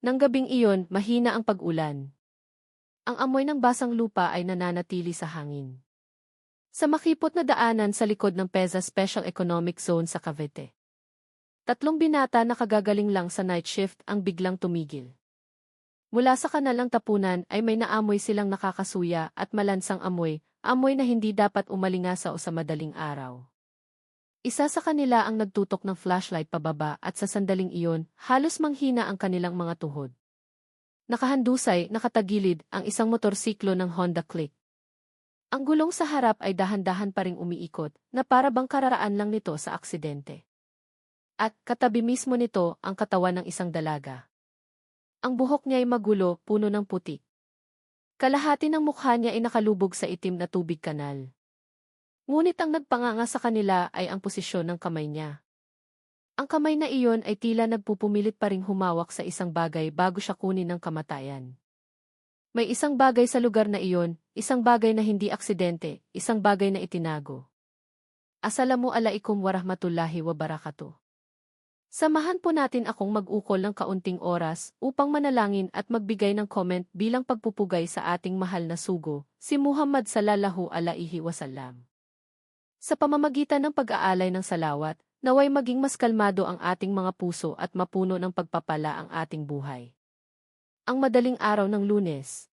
Nang gabing iyon, mahina ang pag-ulan. Ang amoy ng basang lupa ay nananatili sa hangin. Sa makipot na daanan sa likod ng PEZA Special Economic Zone sa Cavite. Tatlong binata na kagagaling lang sa night shift ang biglang tumigil. Mula sa kanilang tapunan ay may naamoy silang nakakasuya at malansang amoy na hindi dapat umalingasa o sa madaling araw. Isa sa kanila ang nagtutok ng flashlight pababa at sa sandaling iyon, halos manghina ang kanilang mga tuhod. Nakahandusay, nakatagilid, ang isang motorsiklo ng Honda Click. Ang gulong sa harap ay dahan-dahan pa ring umiikot, na para bang kararaan lang nito sa aksidente. At katabi mismo nito ang katawan ng isang dalaga. Ang buhok niya ay magulo, puno ng putik. Kalahati ng mukha niya ay nakalubog sa itim na tubig kanal. Ngunit ang nagpanganga sa kanila ay ang posisyon ng kamay niya. Ang kamay na iyon ay tila nagpupumilit pa ring humawak sa isang bagay bago siya kunin ng kamatayan. May isang bagay sa lugar na iyon, isang bagay na hindi aksidente, isang bagay na itinago. Assalamualaikum warahmatullahi wabarakatuh. Samahan po natin akong mag-ukol ng kaunting oras upang manalangin at magbigay ng comment bilang pagpupugay sa ating mahal na sugo, si Muhammad sallallahu alaihi wasallam. Sa pamamagitan ng pag-aalay ng salawat, naway maging mas kalmado ang ating mga puso at mapuno ng pagpapala ang ating buhay. Ang madaling araw ng Lunes.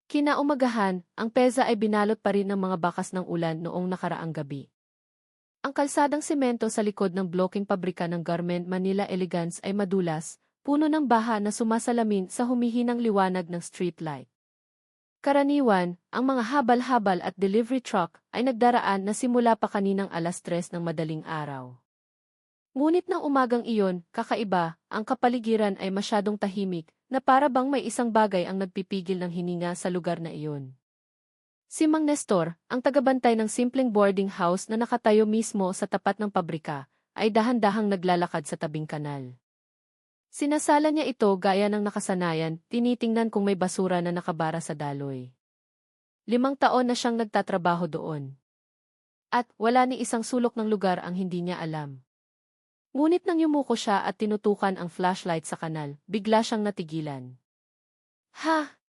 Kinaumagahan, ang PEZA ay binalot pa rin ng mga bakas ng ulan noong nakaraang gabi. Ang kalsadang semento sa likod ng bloking pabrika ng Garment Manila Elegance ay madulas, puno ng baha na sumasalamin sa humihinang liwanag ng streetlight. Karaniwan, ang mga habal-habal at delivery truck ay nagdaraan na simula pa kaninang 3:00 ng madaling araw. Ngunit ng umagang iyon, kakaiba, ang kapaligiran ay masyadong tahimik, na para bang may isang bagay ang nagpipigil ng hininga sa lugar na iyon. Si Mang Nestor, ang tagabantay ng simpleng boarding house na nakatayo mismo sa tapat ng pabrika, ay dahan-dahang naglalakad sa tabing kanal. Sinasala niya ito gaya ng nakasanayan, tinitingnan kung may basura na nakabara sa daloy. 5 taon na siyang nagtatrabaho doon. At wala ni isang sulok ng lugar ang hindi niya alam. Ngunit nang yumuko siya at tinutukan ang flashlight sa kanal, bigla siyang natigilan. Ha!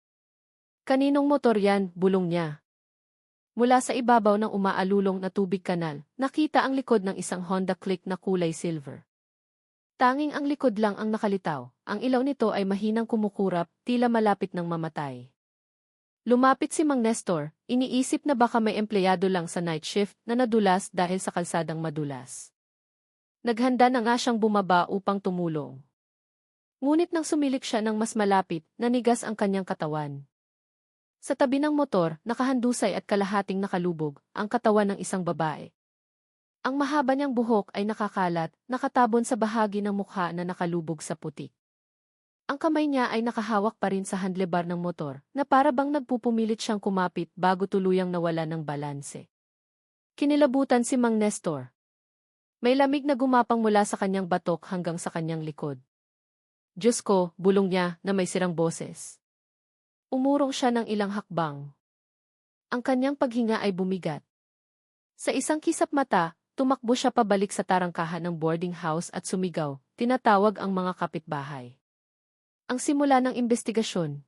Kaninong motor yan, bulong niya. Mula sa ibabaw ng umaalulong na tubig kanal, nakita ang likod ng isang Honda Click na kulay silver. Tanging ang likod lang ang nakalitaw, ang ilaw nito ay mahinang kumukurap, tila malapit ng mamatay. Lumapit si Mang Nestor, iniisip na baka may empleyado lang sa night shift na nadulas dahil sa kalsadang madulas. Naghanda na nga siyang bumaba upang tumulong. Ngunit nang sumilik siya ng mas malapit, nanigas ang kanyang katawan. Sa tabi ng motor, nakahandusay at kalahating nakalubog, ang katawan ng isang babae. Ang mahaba niyang buhok ay nakakalat, nakatabon sa bahagi ng mukha na nakalubog sa putik. Ang kamay niya ay nakahawak pa rin sa handlebar ng motor, na para bang nagpupumilit siyang kumapit bago tuluyang nawala ng balanse. Kinilabutan si Mang Nestor. May lamig na gumapang mula sa kanyang batok hanggang sa kanyang likod. Diyos ko, bulong niya na may sirang boses. Umurong siya ng ilang hakbang. Ang kanyang paghinga ay bumigat. Sa isang kisap mata, tumakbo siya pabalik sa tarangkahan ng boarding house at sumigaw, tinatawag ang mga kapitbahay. Ang simula ng investigasyon.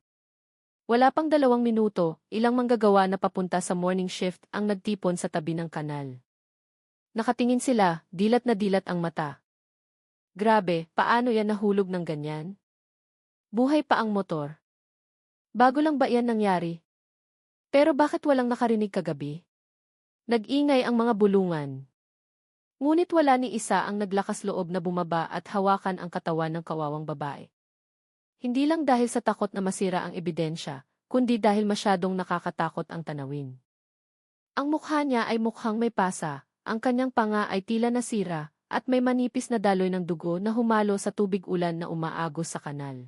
Wala pang 2 minuto, ilang manggagawa na papunta sa morning shift ang nagtipon sa tabi ng kanal. Nakatingin sila, dilat na dilat ang mata. Grabe, paano yan nahulog ng ganyan? Buhay pa ang motor. Bago lang ba yan nangyari? Pero bakit walang nakarinig kagabi? Nag-ingay ang mga bulungan. Ngunit wala ni isa ang naglakas loob na bumaba at hawakan ang katawan ng kawawang babae. Hindi lang dahil sa takot na masira ang ebidensya, kundi dahil masyadong nakakatakot ang tanawin. Ang mukha niya ay mukhang may pasa, ang kanyang panga ay tila nasira, at may manipis na daloy ng dugo na humalo sa tubig ulan na umaagos sa kanal.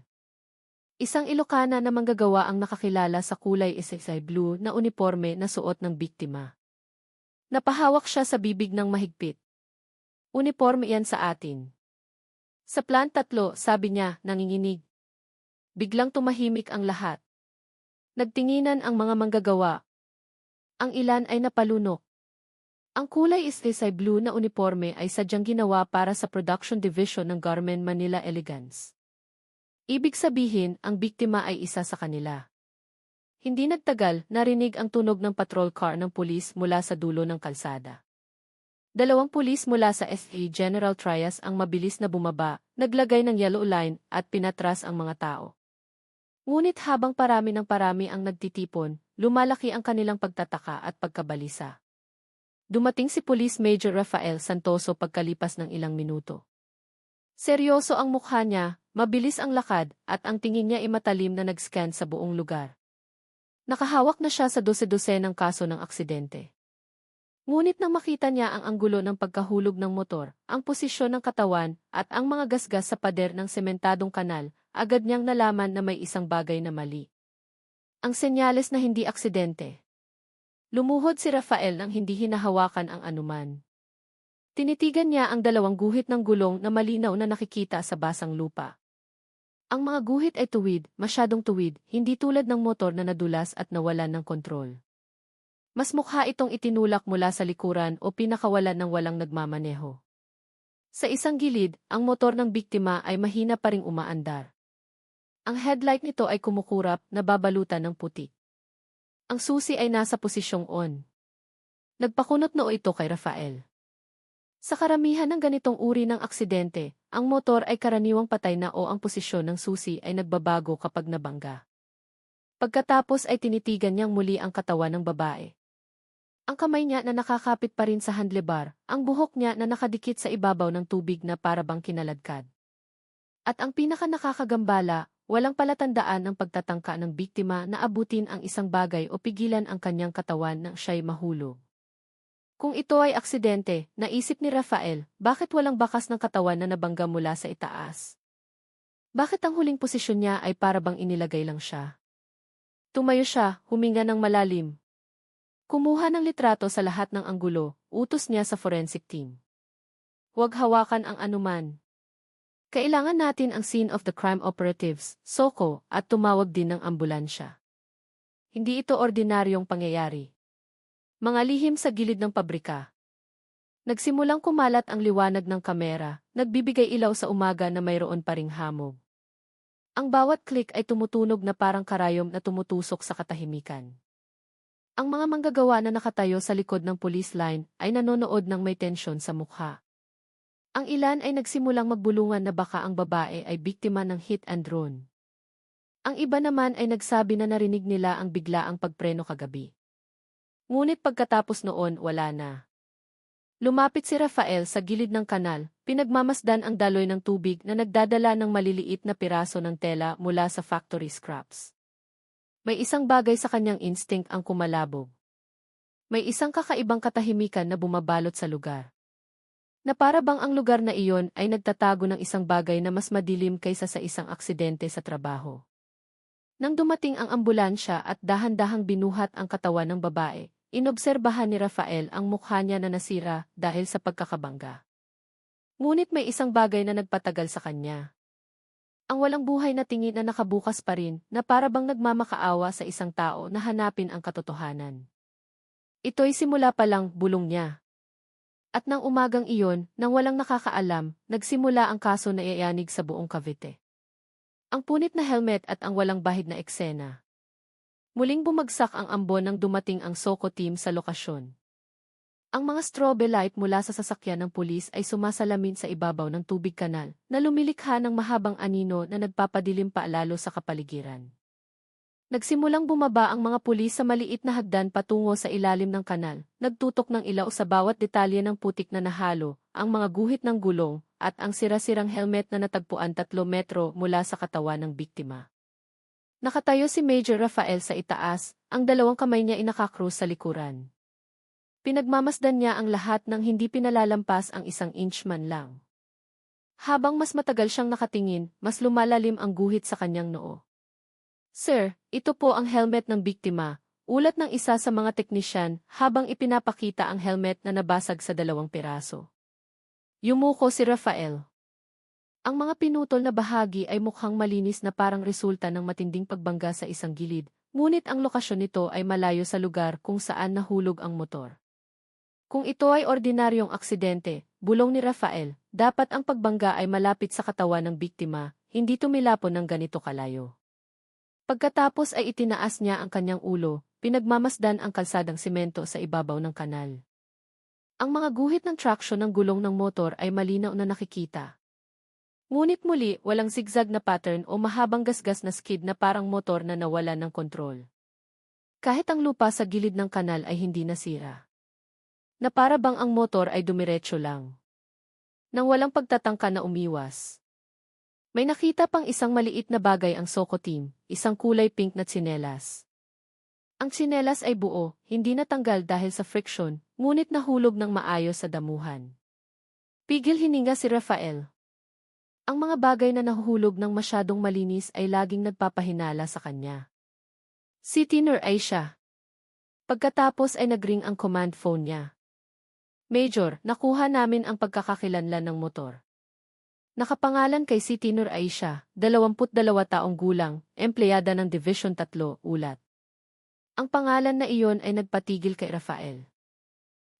Isang Ilocana na manggagawa ang nakakilala sa kulay isay blue na uniforme na suot ng biktima. Napahawak siya sa bibig ng mahigpit. Uniforme yan sa atin. Sa Plant 3, sabi niya, nanginginig. Biglang tumahimik ang lahat. Nagtinginan ang mga manggagawa. Ang ilan ay napalunok. Ang kulay isay blue na uniforme ay sadyang ginawa para sa production division ng Garment Manila Elegance. Ibig sabihin, ang biktima ay isa sa kanila. Hindi nagtagal, narinig ang tunog ng patrol car ng pulis mula sa dulo ng kalsada. Dalawang pulis mula sa SA General Trias ang mabilis na bumaba, naglagay ng yellow line at pinatras ang mga tao. Ngunit habang parami ng parami ang nagtitipon, lumalaki ang kanilang pagtataka at pagkabalisa. Dumating si Police Major Rafael Santoso pagkalipas ng ilang minuto. Seryoso ang mukha niya, mabilis ang lakad, at ang tingin niya ay matalim na nag-scan sa buong lugar. Nakahawak na siya sa dose-dose ng kaso ng aksidente. Ngunit nang makita niya ang anggulo ng pagkahulog ng motor, ang posisyon ng katawan, at ang mga gasgas sa pader ng sementadong kanal, agad niyang nalaman na may isang bagay na mali. Ang senyales na hindi aksidente. Lumuhod si Rafael nang hindi hinahawakan ang anuman. Tinitigan niya ang dalawang guhit ng gulong na malinaw na nakikita sa basang lupa. Ang mga guhit ay tuwid, masyadong tuwid, hindi tulad ng motor na nadulas at nawalan ng kontrol. Mas mukha itong itinulak mula sa likuran o pinakawalan ng walang nagmamaneho. Sa isang gilid, ang motor ng biktima ay mahina pa ring umaandar. Ang headlight nito ay kumukurap, nababalutan ng puti. Ang susi ay nasa posisyong on. Nagpakunot noo ito kay Rafael. Sa karamihan ng ganitong uri ng aksidente, ang motor ay karaniwang patay na o ang posisyon ng susi ay nagbabago kapag nabangga. Pagkatapos ay tinitigan niyang muli ang katawan ng babae. Ang kamay niya na nakakapit pa rin sa handlebar, ang buhok niya na nakadikit sa ibabaw ng tubig na parabang kinaladkad. At ang pinaka-nakakagambala, walang palatandaan ng pagtatangka ng biktima na abutin ang isang bagay o pigilan ang kanyang katawan nang siya'y mahulog. Kung ito ay aksidente, naisip ni Rafael, bakit walang bakas ng katawan na nabangga mula sa itaas? Bakit ang huling posisyon niya ay parabang inilagay lang siya? Tumayo siya, huminga ng malalim. Kumuha ng litrato sa lahat ng anggulo, utos niya sa forensic team. Huwag hawakan ang anuman. Kailangan natin ang scene of the crime operatives, SOCO, at tumawag din ng ambulansya. Hindi ito ordinaryong pangyayari. Mga lihim sa gilid ng pabrika. Nagsimulang kumalat ang liwanag ng kamera, nagbibigay ilaw sa umaga na mayroon pa ring hamog. Ang bawat click ay tumutunog na parang karayom na tumutusok sa katahimikan. Ang mga manggagawa na nakatayo sa likod ng police line ay nanonood ng may tensyon sa mukha. Ang ilan ay nagsimulang magbulungan na baka ang babae ay biktima ng hit and run. Ang iba naman ay nagsabi na narinig nila ang biglaang pagpreno kagabi. Ngunit pagkatapos noon, wala na. Lumapit si Rafael sa gilid ng kanal, pinagmamasdan ang daloy ng tubig na nagdadala ng maliliit na piraso ng tela mula sa factory scraps. May isang bagay sa kanyang instinct ang kumalabog. May isang kakaibang katahimikan na bumabalot sa lugar. Na para bang ang lugar na iyon ay nagtatago ng isang bagay na mas madilim kaysa sa isang aksidente sa trabaho. Nang dumating ang ambulansya at dahan-dahang binuhat ang katawan ng babae, inobserbahan ni Rafael ang mukha niya na nasira dahil sa pagkakabangga. Ngunit may isang bagay na nagpatagal sa kanya. Ang walang buhay na tingin na nakabukas pa rin na para bang nagmamakaawa sa isang tao na hanapin ang katotohanan. Ito'y simula pa lang bulong niya. At nang umagang iyon, nang walang nakakaalam, nagsimula ang kaso na iayanig sa buong Cavite. Ang punit na helmet at ang walang bahid na eksena. Muling bumagsak ang ambon nang dumating ang SOCO team sa lokasyon. Ang mga strobe light mula sa sasakyan ng pulis ay sumasalamin sa ibabaw ng tubig kanal na lumilikha ng mahabang anino na nagpapadilim pa lalo sa kapaligiran. Nagsimulang bumaba ang mga pulis sa maliit na hagdan patungo sa ilalim ng kanal, nagtutok ng ilaw sa bawat detalye ng putik na nahalo, ang mga guhit ng gulong, at ang sira-sirang helmet na natagpuan 3 metro mula sa katawan ng biktima. Nakatayo si Major Rafael sa itaas, ang dalawang kamay niya ay nakakrus sa likuran. Pinagmamasdan niya ang lahat nang hindi pinalalampas ang 1 inch man lang. Habang mas matagal siyang nakatingin, mas lumalalim ang guhit sa kanyang noo. Sir, ito po ang helmet ng biktima, ulat ng isa sa mga teknisyan habang ipinapakita ang helmet na nabasag sa 2 piraso. Yumuko si Rafael. Ang mga pinutol na bahagi ay mukhang malinis na parang resulta ng matinding pagbangga sa isang gilid, ngunit ang lokasyon nito ay malayo sa lugar kung saan nahulog ang motor. Kung ito ay ordinaryong aksidente, bulong ni Rafael, dapat ang pagbangga ay malapit sa katawan ng biktima, hindi tumilapon ng ganito kalayo. Pagkatapos ay itinaas niya ang kanyang ulo, pinagmamasdan ang kalsadang simento sa ibabaw ng kanal. Ang mga guhit ng traksyon ng gulong ng motor ay malinaw na nakikita. Ngunit muli, walang zigzag na pattern o mahabang gasgas na skid na parang motor na nawalan ng kontrol. Kahit ang lupa sa gilid ng kanal ay hindi nasira. Na para bang ang motor ay dumiretso lang. Nang walang pagtatangka na umiwas. May nakita pang isang maliit na bagay ang Soko team, isang kulay pink na tsinelas. Ang tsinelas ay buo, hindi natanggal dahil sa friction, ngunit nahulog ng maayos sa damuhan. Pigil hininga si Rafael. Ang mga bagay na nahuhulog ng masyadong malinis ay laging nagpapahinala sa kanya. Si Tinor ay siya. Pagkatapos ay nagring ang command phone niya. Major, nakuha namin ang pagkakakilanlan ng motor. Nakapangalan kay si Tinor Aisha, 22 taong gulang, empleyada ng Division 3, ulat. Ang pangalan na iyon ay nagpatigil kay Rafael.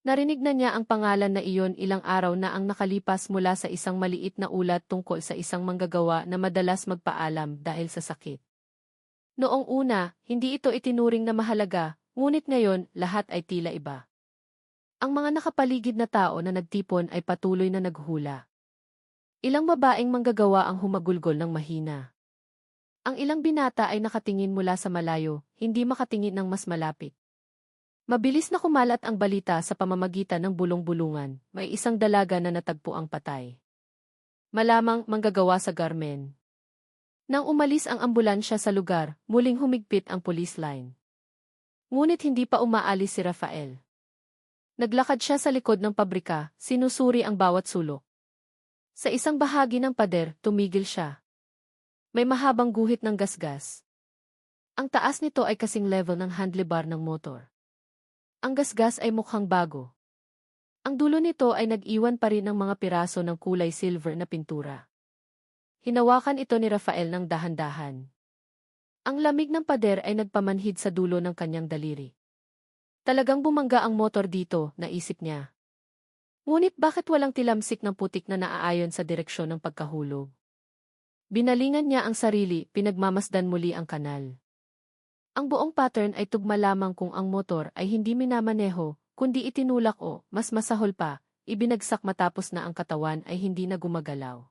Narinig na niya ang pangalan na iyon ilang araw na ang nakalipas mula sa isang maliit na ulat tungkol sa isang manggagawa na madalas magpaalam dahil sa sakit. Noong una, hindi ito itinuring na mahalaga, ngunit ngayon, lahat ay tila iba. Ang mga nakapaligid na tao na nagtipon ay patuloy na naghula. Ilang babaeng manggagawa ang humagulgol ng mahina. Ang ilang binata ay nakatingin mula sa malayo, hindi makatingin ng mas malapit. Mabilis na kumalat ang balita sa pamamagitan ng bulong-bulungan, may isang dalaga na natagpo ang patay. Malamang manggagawa sa Garmen. Nang umalis ang ambulansya sa lugar, muling humigpit ang police line. Ngunit hindi pa umaalis si Rafael. Naglakad siya sa likod ng pabrika, sinusuri ang bawat sulok. Sa isang bahagi ng pader, tumigil siya. May mahabang guhit ng gasgas. Ang taas nito ay kasing level ng handlebar ng motor. Ang gasgas ay mukhang bago. Ang dulo nito ay nag-iwan pa rin ng mga piraso ng kulay silver na pintura. Hinawakan ito ni Rafael ng dahan-dahan. Ang lamig ng pader ay nagpamanhid sa dulo ng kanyang daliri. Talagang bumangga ang motor dito, naisip niya. Ngunit bakit walang tilamsik ng putik na naaayon sa direksyon ng pagkahulog? Binalingan niya ang sarili, pinagmamasdan muli ang kanal. Ang buong pattern ay tugma lamang kung ang motor ay hindi minamaneho, kundi itinulak o, mas masahol pa, ibinagsak matapos na ang katawan ay hindi na gumagalaw.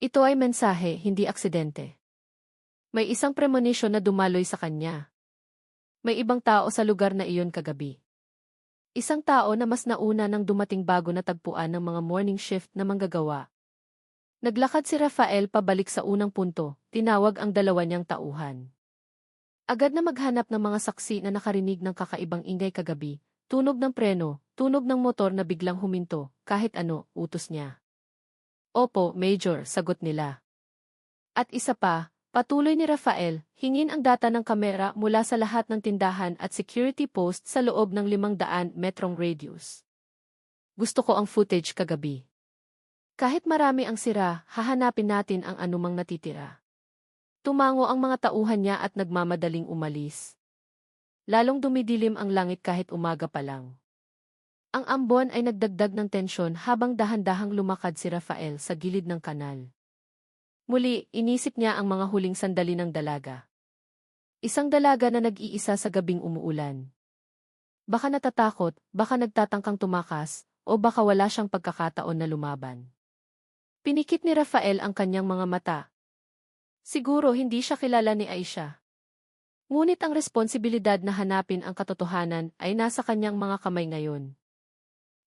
Ito ay mensahe, hindi aksidente. May isang premonition na dumaloy sa kanya. May ibang tao sa lugar na iyon kagabi. Isang tao na mas nauna nang dumating bago natagpuan ng mga morning shift na manggagawa. Naglakad si Rafael pabalik sa unang punto, tinawag ang dalawa niyang tauhan. Agad na maghanap ng mga saksi na nakarinig ng kakaibang ingay kagabi, tunog ng preno, tunog ng motor na biglang huminto, kahit ano, utos niya. Opo, Major, sagot nila. At isa pa, patuloy ni Rafael, hingin ang data ng kamera mula sa lahat ng tindahan at security post sa loob ng 500 metrong radius. Gusto ko ang footage kagabi. Kahit marami ang sira, hahanapin natin ang anumang natitira. Tumango ang mga tauhan niya at nagmamadaling umalis. Lalong dumidilim ang langit kahit umaga pa lang. Ang ambon ay nagdagdag ng tensyon habang dahan-dahang lumakad si Rafael sa gilid ng kanal. Muli, inisip niya ang mga huling sandali ng dalaga. Isang dalaga na nag-iisa sa gabing umuulan. Baka natatakot, baka nagtatangkang tumakas, o baka wala siyang pagkakataon na lumaban. Pinikit ni Rafael ang kanyang mga mata. Siguro hindi siya kilala ni Aisha. Ngunit ang responsibilidad na hanapin ang katotohanan ay nasa kanyang mga kamay ngayon.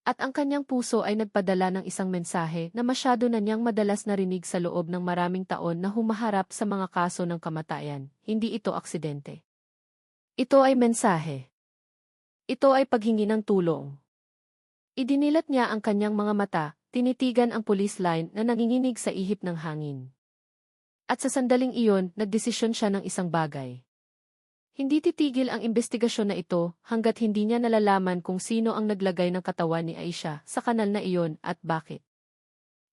At ang kanyang puso ay nagpadala ng isang mensahe na masyado na niyang madalas narinig sa loob ng maraming taon na humaharap sa mga kaso ng kamatayan. Hindi ito aksidente. Ito ay mensahe. Ito ay paghingi ng tulong. Idinilat niya ang kanyang mga mata, tinitigan ang police line na nanginginig sa ihip ng hangin. At sa sandaling iyon, nagdesisyon siya ng isang bagay. Hindi titigil ang investigasyon na ito hanggat hindi niya nalalaman kung sino ang naglagay ng katawan ni Aisha sa kanal na iyon at bakit.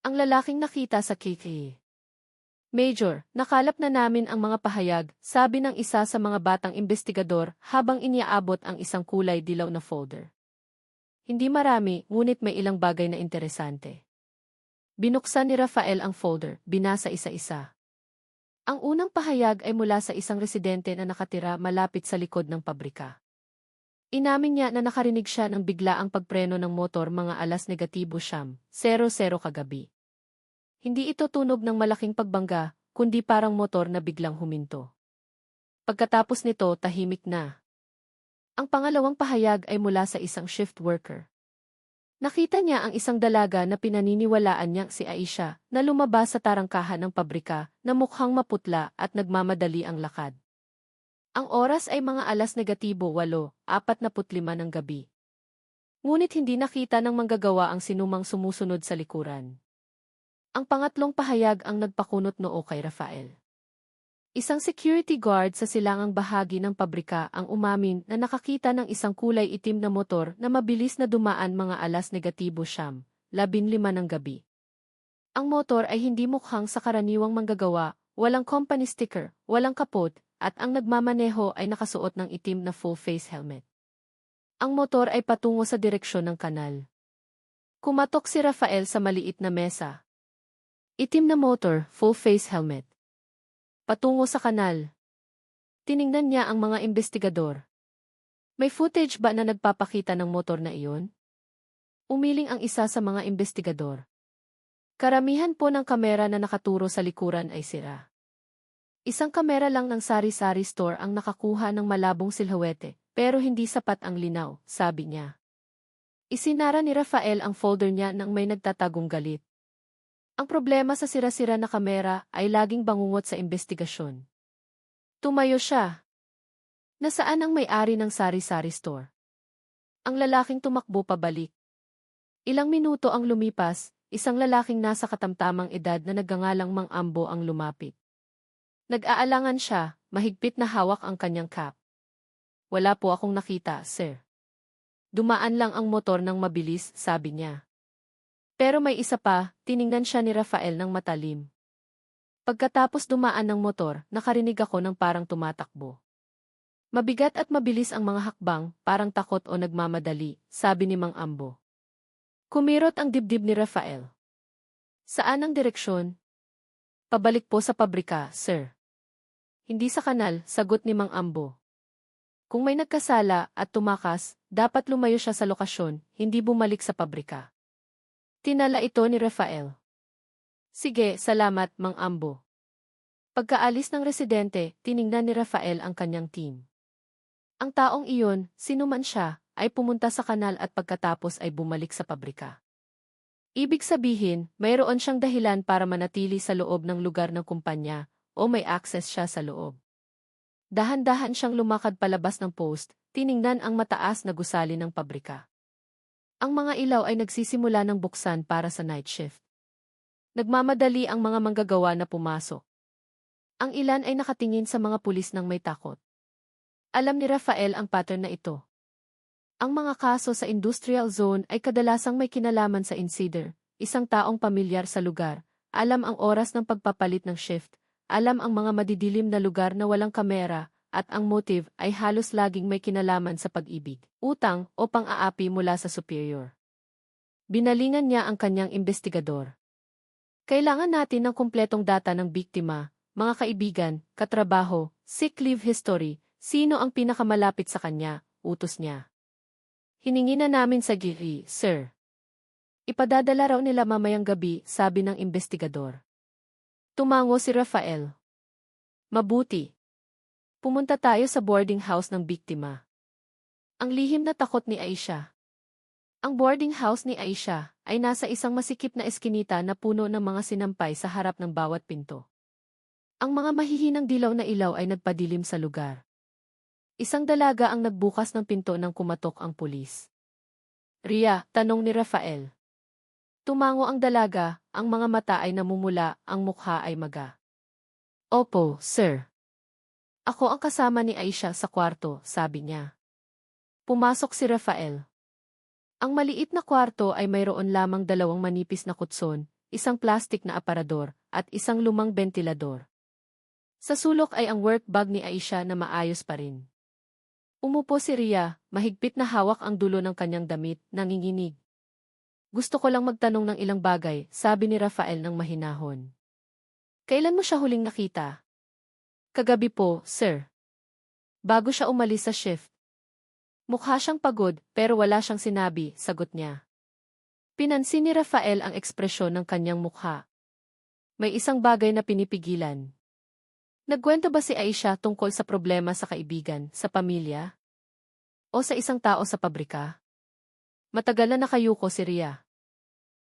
Ang lalaking nakita sa KK. Major, nakalap na namin ang mga pahayag, sabi ng isa sa mga batang investigador habang iniaabot ang isang kulay dilaw na folder. Hindi marami, ngunit may ilang bagay na interesante. Binuksan ni Rafael ang folder, binasa isa-isa. Ang unang pahayag ay mula sa isang residente na nakatira malapit sa likod ng pabrika. Inamin niya na nakarinig siya ng biglaang pagpreno ng motor mga 9:00 kagabi. Hindi ito tunog ng malaking pagbangga, kundi parang motor na biglang huminto. Pagkatapos nito, tahimik na. Ang pangalawang pahayag ay mula sa isang shift worker. Nakita niya ang isang dalaga na pinaniniwalaan niyang si Aisha na lumabas sa tarangkahan ng pabrika na mukhang maputla at nagmamadali ang lakad. Ang oras ay mga 8:45 ng gabi. Ngunit hindi nakita ng manggagawa ang sinumang sumusunod sa likuran. Ang pangatlong pahayag ang nagpakunot noo kay Rafael. Isang security guard sa silangang bahagi ng pabrika ang umamin na nakakita ng isang kulay itim na motor na mabilis na dumaan mga 9:15 ng gabi. Ang motor ay hindi mukhang sa karaniwang manggagawa, walang company sticker, walang kapot, at ang nagmamaneho ay nakasuot ng itim na full-face helmet. Ang motor ay patungo sa direksyon ng kanal. Kumatok si Rafael sa maliit na mesa. Itim na motor, full-face helmet. Patungo sa kanal. Tiningnan niya ang mga investigador. May footage ba na nagpapakita ng motor na iyon? Umiling ang isa sa mga investigador. Karamihan po ng kamera na nakaturo sa likuran ay sira. Isang kamera lang ng sari-sari store ang nakakuha ng malabong silhouette, pero hindi sapat ang linaw, sabi niya. Isinara ni Rafael ang folder niya nang may nagtatagong galit. Ang problema sa sira-sira na kamera ay laging bangungot sa investigasyon. Tumayo siya. Nasaan ang may-ari ng sari-sari store? Ang lalaking tumakbo pabalik. Ilang minuto ang lumipas, isang lalaking nasa katamtamang edad na nagngangalang Mang Ambo ang lumapit. Nag-aalangan siya, mahigpit na hawak ang kanyang cap. Wala po akong nakita, sir. Dumaan lang ang motor ng mabilis, sabi niya. Pero may isa pa, tiningnan siya ni Rafael ng matalim. Pagkatapos dumaan ng motor, nakarinig ako ng parang tumatakbo. Mabigat at mabilis ang mga hakbang, parang takot o nagmamadali, sabi ni Mang Ambo. Kumirot ang dibdib ni Rafael. Saan ang direksyon? Pabalik po sa pabrika, sir. Hindi sa kanal, sagot ni Mang Ambo. Kung may nagkasala at tumakas, dapat lumayo siya sa lokasyon, hindi bumalik sa pabrika. Tinala ito ni Rafael. Sige, salamat, Mang Ambo. Pagkaalis ng residente, tiningnan ni Rafael ang kanyang team. Ang taong iyon, sinuman siya, ay pumunta sa kanal at pagkatapos ay bumalik sa pabrika. Ibig sabihin, mayroon siyang dahilan para manatili sa loob ng lugar ng kumpanya o may access siya sa loob. Dahan-dahan siyang lumakad palabas ng post, tiningnan ang mataas na gusali ng pabrika. Ang mga ilaw ay nagsisimula ng buksan para sa night shift. Nagmamadali ang mga manggagawa na pumasok. Ang ilan ay nakatingin sa mga pulis ng may takot. Alam ni Rafael ang pattern na ito. Ang mga kaso sa industrial zone ay kadalasang may kinalaman sa insider, isang taong pamilyar sa lugar, alam ang oras ng pagpapalit ng shift, alam ang mga madidilim na lugar na walang kamera, at ang motive ay halos laging may kinalaman sa pag-ibig, utang o pang-aapi mula sa superior. Binalingan niya ang kanyang investigador. Kailangan natin ng kumpletong data ng biktima, mga kaibigan, katrabaho, sick leave history, sino ang pinakamalapit sa kanya, utos niya. Hiningi na namin sa GRI, sir. Ipadadala raw nila mamayang gabi, sabi ng investigador. Tumango si Rafael. Mabuti. Pumunta tayo sa boarding house ng biktima. Ang lihim na takot ni Aisha. Ang boarding house ni Aisha ay nasa isang masikip na eskinita na puno ng mga sinampay sa harap ng bawat pinto. Ang mga mahihinang dilaw na ilaw ay nagpadilim sa lugar. Isang dalaga ang nagbukas ng pinto nang kumatok ang pulis. Ria, tanong ni Rafael. Tumango ang dalaga, ang mga mata ay namumula, ang mukha ay maga. Opo, sir. Ako ang kasama ni Aisha sa kwarto, sabi niya. Pumasok si Rafael. Ang maliit na kwarto ay mayroon lamang 2 manipis na kutson, isang plastik na aparador, at isang lumang bentilador. Sa sulok ay ang work bag ni Aisha na maayos pa rin. Umupo si Ria, mahigpit na hawak ang dulo ng kanyang damit, nanginginig. Gusto ko lang magtanong ng ilang bagay, sabi ni Rafael ng mahinahon. Kailan mo siya huling nakita? Kagabi po, sir. Bago siya umalis sa shift. Mukha siyang pagod, pero wala siyang sinabi, sagot niya. Pinansin ni Rafael ang ekspresyon ng kanyang mukha. May isang bagay na pinipigilan. Nagkwento ba si Aisha tungkol sa problema sa kaibigan, sa pamilya? O sa isang tao sa pabrika? Matagal na nakayuko si Ria.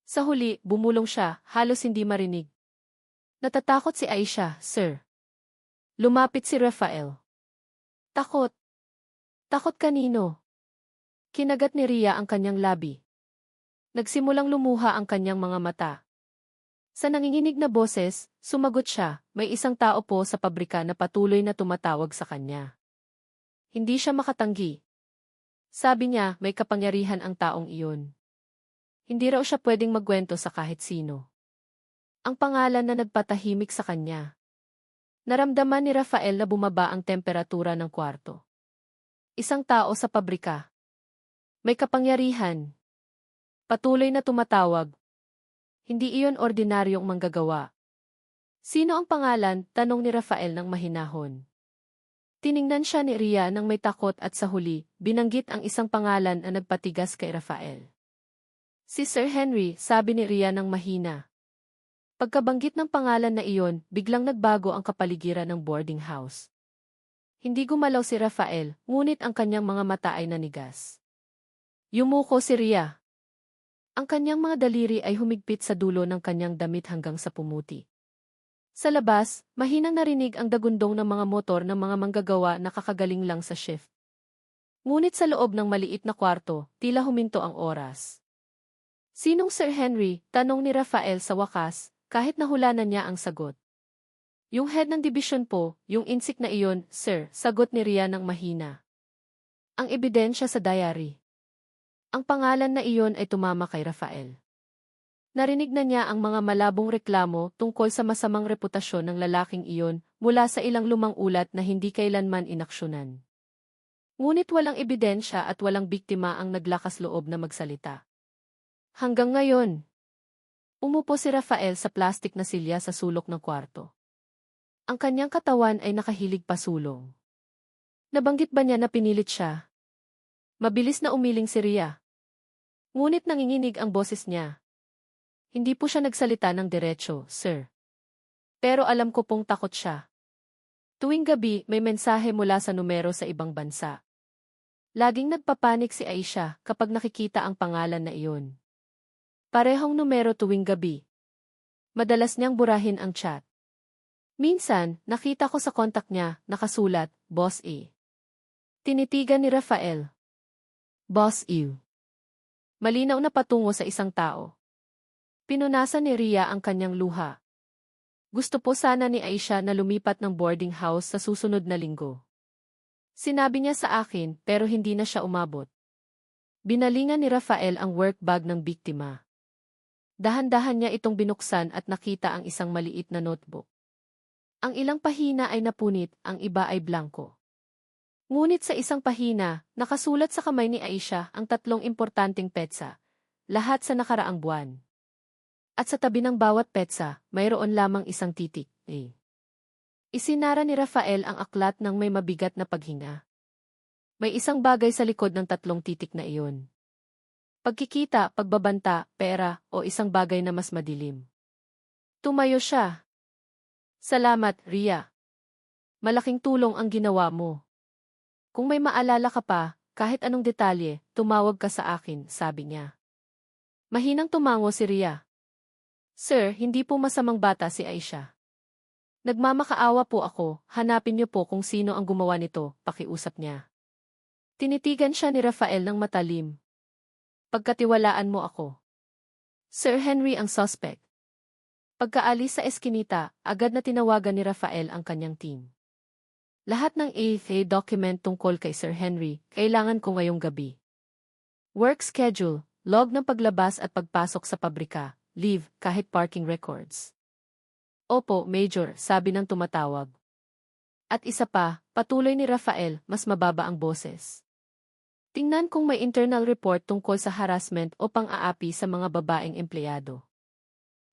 Sa huli, bumulong siya, halos hindi marinig. Natatakot si Aisha, sir. Lumapit si Rafael. Takot. Takot kanino? Kinagat ni Ria ang kanyang labi. Nagsimulang lumuha ang kanyang mga mata. Sa nanginginig na boses, sumagot siya, may isang tao po sa pabrika na patuloy na tumatawag sa kanya. Hindi siya makatanggi. Sabi niya, may kapangyarihan ang taong iyon. Hindi raw siya pwedeng magkwento sa kahit sino. Ang pangalan na nagpatahimik sa kanya. Naramdaman ni Rafael na bumaba ang temperatura ng kwarto. Isang tao sa pabrika. May kapangyarihan. Patuloy na tumatawag. Hindi iyon ordinaryong manggagawa. Sino ang pangalan? Tanong ni Rafael ng mahinahon. Tiningnan siya ni Ria nang may takot at sa huli, binanggit ang isang pangalan na nagpatigas kay Rafael. Si Sir Henry, sabi ni Ria ng mahina. Pagkabanggit ng pangalan na iyon, biglang nagbago ang kapaligiran ng boarding house. Hindi gumalaw si Rafael, ngunit ang kanyang mga mata ay nanigas. Yumuko si Ria. Ang kanyang mga daliri ay humigpit sa dulo ng kanyang damit hanggang sa pumuti. Sa labas, mahinang narinig ang dagundong ng mga motor ng mga manggagawa na kakagaling lang sa shift. Ngunit sa loob ng maliit na kwarto, tila huminto ang oras. Sinong Sir Henry? Tanong ni Rafael sa wakas, kahit nahulanan niya ang sagot. Yung head ng division po, yung insik na iyon, sir, sagot ni Ria ng mahina. Ang ebidensya sa diary. Ang pangalan na iyon ay tumama kay Rafael. Narinig na niya ang mga malabong reklamo tungkol sa masamang reputasyon ng lalaking iyon mula sa ilang lumang ulat na hindi kailanman inaksyonan. Ngunit walang ebidensya at walang biktima ang naglakas loob na magsalita. Hanggang ngayon, umupo si Rafael sa plastik na silya sa sulok ng kwarto. Ang kanyang katawan ay nakahilig pasulong. Nabanggit ba niya na pinilit siya? Mabilis na umiling si Ria. Ngunit nanginginig ang boses niya. Hindi po siya nagsalita ng diretso, sir. Pero alam ko pong takot siya. Tuwing gabi, may mensahe mula sa numero sa ibang bansa. Laging nagpapanik si Aisha kapag nakikita ang pangalan na iyon. Parehong numero tuwing gabi. Madalas niyang burahin ang chat. Minsan, nakita ko sa kontak niya, nakasulat, Boss E. Tinitigan ni Rafael. Boss E. Malinaw na patungo sa isang tao. Pinunasan ni Ria ang kanyang luha. Gusto po sana ni Aisha na lumipat ng boarding house sa susunod na linggo. Sinabi niya sa akin pero hindi na siya umabot. Binalingan ni Rafael ang work bag ng biktima. Dahan-dahan niya itong binuksan at nakita ang isang maliit na notebook. Ang ilang pahina ay napunit, ang iba ay blanko. Ngunit sa isang pahina, nakasulat sa kamay ni Aisha ang 3 importanteng petsa, lahat sa nakaraang buwan. At sa tabi ng bawat petsa, mayroon lamang isang titik, A. Isinara ni Rafael ang aklat ng may mabigat na paghinga. May isang bagay sa likod ng 3 titik na iyon. Pagkikita, pagbabanta, pera, o isang bagay na mas madilim. Tumayo siya. Salamat, Ria. Malaking tulong ang ginawa mo. Kung may maalala ka pa, kahit anong detalye, tumawag ka sa akin, sabi niya. Mahinang tumango si Ria. Sir, hindi po masamang bata si Aisha. Nagmamakaawa po ako, hanapin niyo po kung sino ang gumawa nito, pakiusap niya. Tinitigan siya ni Rafael ng matalim. Pagkatiwalaan mo ako. Sir Henry ang suspect. Pagkaalis sa eskinita, agad na tinawagan ni Rafael ang kanyang team. Lahat ng AFA document tungkol kay Sir Henry, kailangan ko ngayong gabi. Work schedule, log ng paglabas at pagpasok sa pabrika, leave, kahit parking records. Opo, Major, sabi ng tumatawag. At isa pa, patuloy ni Rafael, mas mababa ang boses. Tingnan kung may internal report tungkol sa harassment o pang-aapi sa mga babaeng empleyado.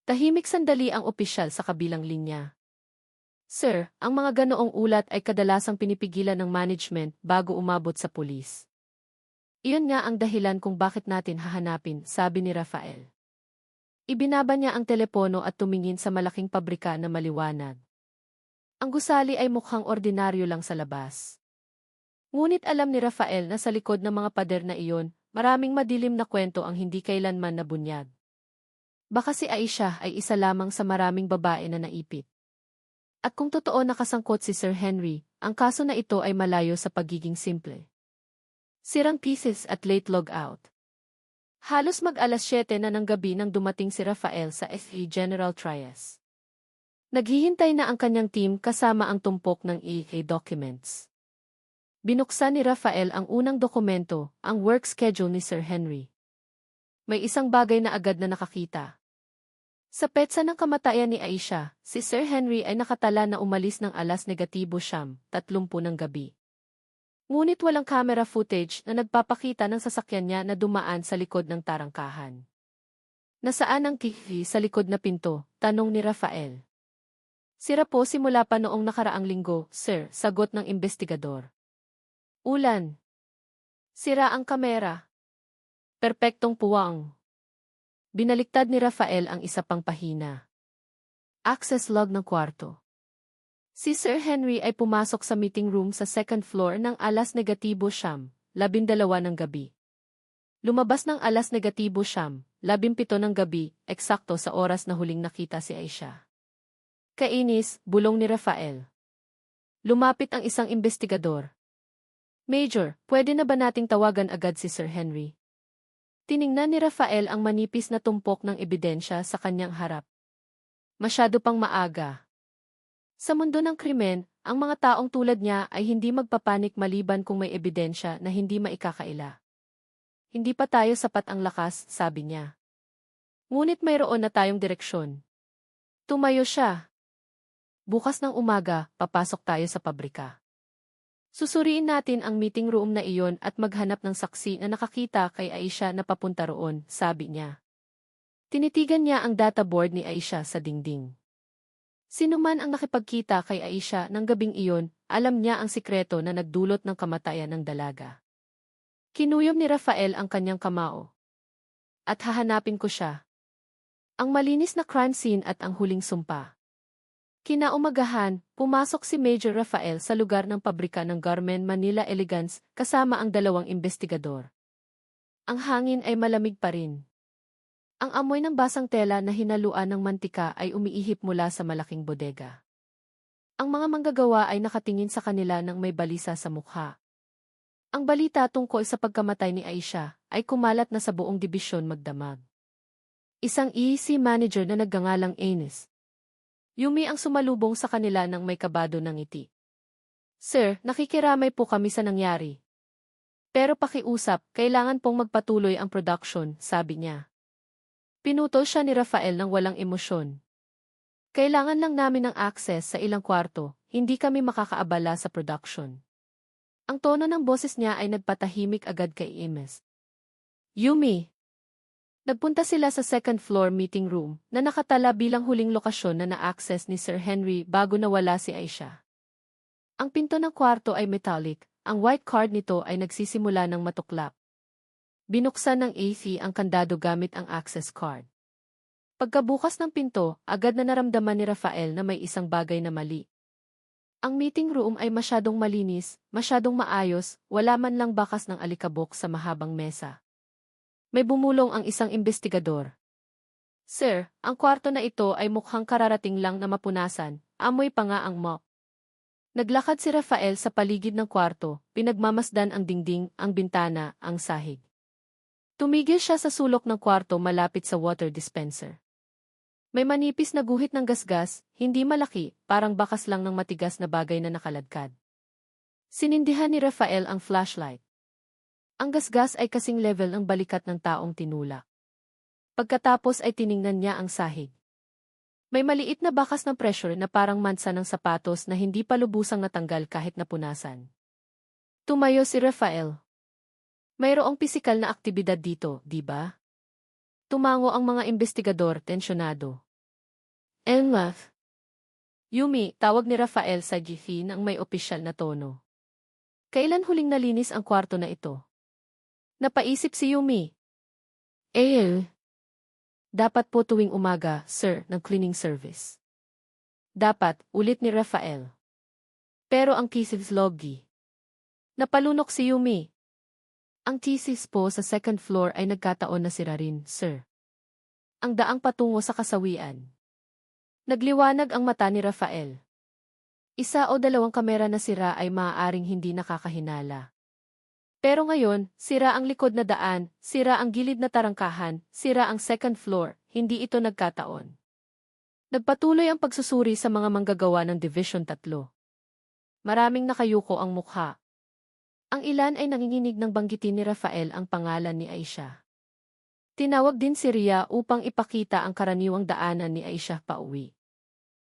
Tahimik sandali ang opisyal sa kabilang linya. Sir, ang mga ganoong ulat ay kadalasang pinipigilan ng management bago umabot sa pulis. Iyon nga ang dahilan kung bakit natin hahanapin, sabi ni Rafael. Ibinaba niya ang telepono at tumingin sa malaking pabrika na maliwanag. Ang gusali ay mukhang ordinaryo lang sa labas. Ngunit alam ni Rafael na sa likod ng mga pader na iyon, maraming madilim na kwento ang hindi kailanman nabunyag. Baka si Aisha ay isa lamang sa maraming babae na naipit. At kung totoo nakasangkot si Sir Henry, ang kaso na ito ay malayo sa pagiging simple. Sirang pieces at late logout. Halos mag-alas 7 na ng gabi nang dumating si Rafael sa FE General Trias. Naghihintay na ang kanyang team kasama ang tumpok ng EA documents. Binuksan ni Rafael ang unang dokumento, ang work schedule ni Sir Henry. May isang bagay na agad na nakakita. Sa petsa ng kamatayan ni Aisha, si Sir Henry ay nakatala na umalis ng alas negatibo 30 ng gabi. Ngunit walang camera footage na nagpapakita ng sasakyan niya na dumaan sa likod ng tarangkahan. Nasaan ang TV sa likod na pinto? Tanong ni Rafael. Sira po simula pa noong nakaraang linggo, sir, sagot ng investigador. Ulan. Sira ang kamera. Perpektong puwang. Binaliktad ni Rafael ang isa pang pahina. Access log ng kwarto. Si Sir Henry ay pumasok sa meeting room sa second floor ng alas negatibo 12 ng gabi. Lumabas ng alas negatibo 17 ng gabi, eksakto sa oras na huling nakita si Aisha. Kainis, bulong ni Rafael. Lumapit ang isang investigador. Major, pwede na ba nating tawagan agad si Sir Henry? Tiningnan ni Rafael ang manipis na tumpok ng ebidensya sa kanyang harap. Masyado pang maaga. Sa mundo ng krimen, ang mga taong tulad niya ay hindi magpapanik maliban kung may ebidensya na hindi maikakaila. Hindi pa tayo sapat ang lakas, sabi niya. Ngunit mayroon na tayong direksyon. Tumayo siya. Bukas ng umaga, papasok tayo sa pabrika. Susuriin natin ang meeting room na iyon at maghanap ng saksi na nakakita kay Aisha na papunta roon, sabi niya. Tinitigan niya ang data board ni Aisha sa dingding. Sino man ang nakipagkita kay Aisha ng gabing iyon, alam niya ang sikreto na nagdulot ng kamatayan ng dalaga. Kinuyom ni Rafael ang kanyang kamao. At hahanapin ko siya. Ang malinis na crime scene at ang huling sumpa. Kinaumagahan, pumasok si Major Rafael sa lugar ng pabrika ng Garment Manila Elegance kasama ang dalawang investigador. Ang hangin ay malamig pa rin. Ang amoy ng basang tela na hinaluan ng mantika ay umiihip mula sa malaking bodega. Ang mga manggagawa ay nakatingin sa kanila nang may balisa sa mukha. Ang balita tungkol sa pagkamatay ni Aisha ay kumalat na sa buong dibisyon magdamag. Isang EC manager na nagngangalang Anis. Yumi ang sumalubong sa kanila nang may kabado ng ngiti. Sir, nakikiramay po kami sa nangyari. Pero pakiusap, kailangan pong magpatuloy ang production, sabi niya. Pinutol siya ni Rafael ng walang emosyon. Kailangan lang namin ng access sa ilang kwarto, hindi kami makakaabala sa production. Ang tono ng boses niya ay nagpatahimik agad kay Imes. Yumi! Nagpunta sila sa second floor meeting room na nakatala bilang huling lokasyon na na-access ni Sir Henry bago nawala si Aisha. Ang pinto ng kwarto ay metallic, ang white card nito ay nagsisimula ng matuklap. Binuksan ng AC ang kandado gamit ang access card. Pagkabukas ng pinto, agad na naramdaman ni Rafael na may isang bagay na mali. Ang meeting room ay masyadong malinis, masyadong maayos, wala man lang bakas ng alikabok sa mahabang mesa. May bumulong ang isang investigador. Sir, ang kwarto na ito ay mukhang kararating lang na mapunasan, amoy pa nga ang mop. Naglakad si Rafael sa paligid ng kwarto, pinagmamasdan ang dingding, ang bintana, ang sahig. Tumigil siya sa sulok ng kwarto malapit sa water dispenser. May manipis na guhit ng gasgas, hindi malaki, parang bakas lang ng matigas na bagay na nakaladkad. Sinindihan ni Rafael ang flashlight. Ang gasgas ay kasing level ng balikat ng taong tinulak. Pagkatapos ay tiningnan niya ang sahig. May maliit na bakas ng pressure na parang mansa ng sapatos na hindi pa lubusang natanggal kahit napunasan. Tumayo si Rafael. Mayroong pisikal na aktibidad dito, di ba? Tumango ang mga investigador, tensyonado. Enmath. Yumi, tawag ni Rafael sa GC ng may opisyal na tono. Kailan huling nalinis ang kwarto na ito? Napaisip si Yumi. Dapat po tuwing umaga, sir, ng cleaning service. Dapat, ulit ni Rafael. Pero ang thesis logi. Napalunok si Yumi. Ang thesis po sa second floor ay nagkataon na sira rin, sir. Ang daang patungo sa kasawian. Nagliwanag ang mata ni Rafael. Isa o dalawang kamera na sira ay maaaring hindi nakakahinala. Pero ngayon, sira ang likod na daan, sira ang gilid na tarangkahan, sira ang second floor, hindi ito nagkataon. Nagpatuloy ang pagsusuri sa mga manggagawa ng Division 3. Maraming nakayuko ang mukha. Ang ilan ay nanginginig ng banggitin ni Rafael ang pangalan ni Aisha. Tinawag din si Ria upang ipakita ang karaniwang daanan ni Aisha pauwi.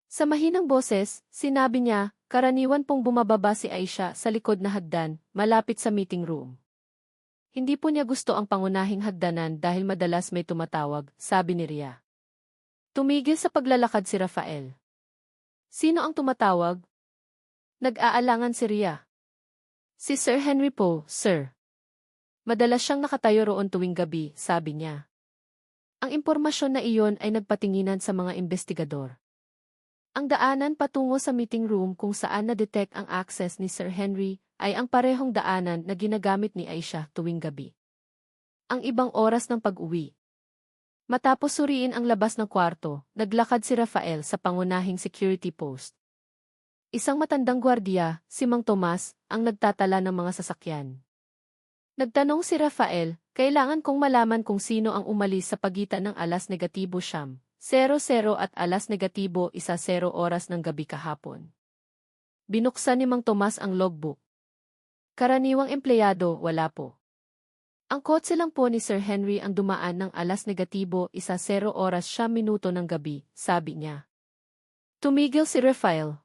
Sa mahinang boses, sinabi niya, karaniwan pong bumababa si Aisha sa likod na hagdan, malapit sa meeting room. Hindi po niya gusto ang pangunahing hagdanan dahil madalas may tumatawag, sabi ni Ria. Tumigil sa paglalakad si Rafael. Sino ang tumatawag? Nag-aalangan si Ria. Si Sir Henry po, sir. Madalas siyang nakatayo roon tuwing gabi, sabi niya. Ang impormasyon na iyon ay nagpatinginan sa mga investigador. Ang daanan patungo sa meeting room kung saan na-detect ang access ni Sir Henry ay ang parehong daanan na ginagamit ni Aisha tuwing gabi. Ang ibang oras ng pag-uwi. Matapos suriin ang labas ng kwarto, naglakad si Rafael sa pangunahing security post. Isang matandang gwardiya, si Mang Tomas, ang nagtatala ng mga sasakyan. Nagtanong si Rafael, kailangan kong malaman kung sino ang umalis sa pagitan ng alas negatibo siyam, 00 at alas negatibo 10 oras ng gabi kahapon. Binuksan ni Mang Tomas ang logbook. Karaniwang empleyado, wala po. Ang kotse lang po ni Sir Henry ang dumaan ng alas negatibo 10 oras 9 minuto ng gabi, sabi niya. Tumigil si Rafael.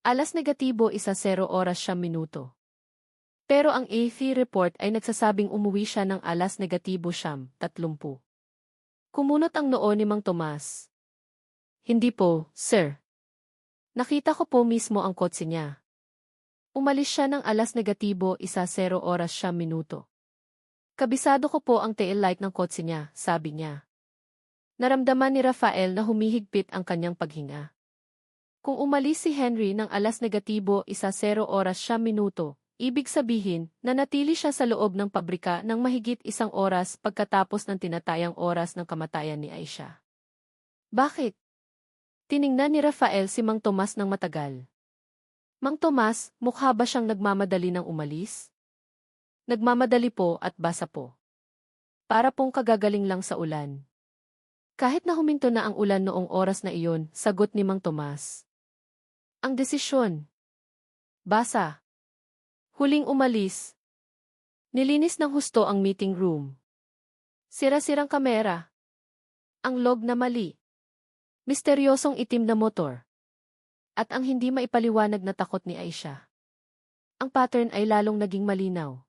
Alas negatibo 10 oras 9 minuto. Pero ang AP report ay nagsasabing umuwi siya ng alas negatibo 30. Kumunot ang noo ni Mang Tomas. Hindi po, sir. Nakita ko po mismo ang kotse niya. Umalis siya ng alas negatibo 10 oras 9 minuto. Kabisado ko po ang tail light ng kotse niya, sabi niya. Naramdaman ni Rafael na humihigpit ang kanyang paghinga. Kung umalis si Henry ng alas negatibo 10 oras 9 minuto, ibig sabihin, nanatili siya sa loob ng pabrika ng mahigit 1 oras pagkatapos ng tinatayang oras ng kamatayan ni Aisha. Bakit? Tiningnan ni Rafael si Mang Tomas ng matagal. Mang Tomas, mukha ba siyang nagmamadali ng umalis? Nagmamadali po at basa po. Para pong kagagaling lang sa ulan. Kahit na huminto na ang ulan noong oras na iyon, sagot ni Mang Tomas. Ang desisyon. Basa. Huling umalis. Nilinis ng husto ang meeting room. Sira-sirang kamera. Ang log na mali. Misteryosong itim na motor. At ang hindi maipaliwanag na takot ni Aisha. Ang pattern ay lalong naging malinaw.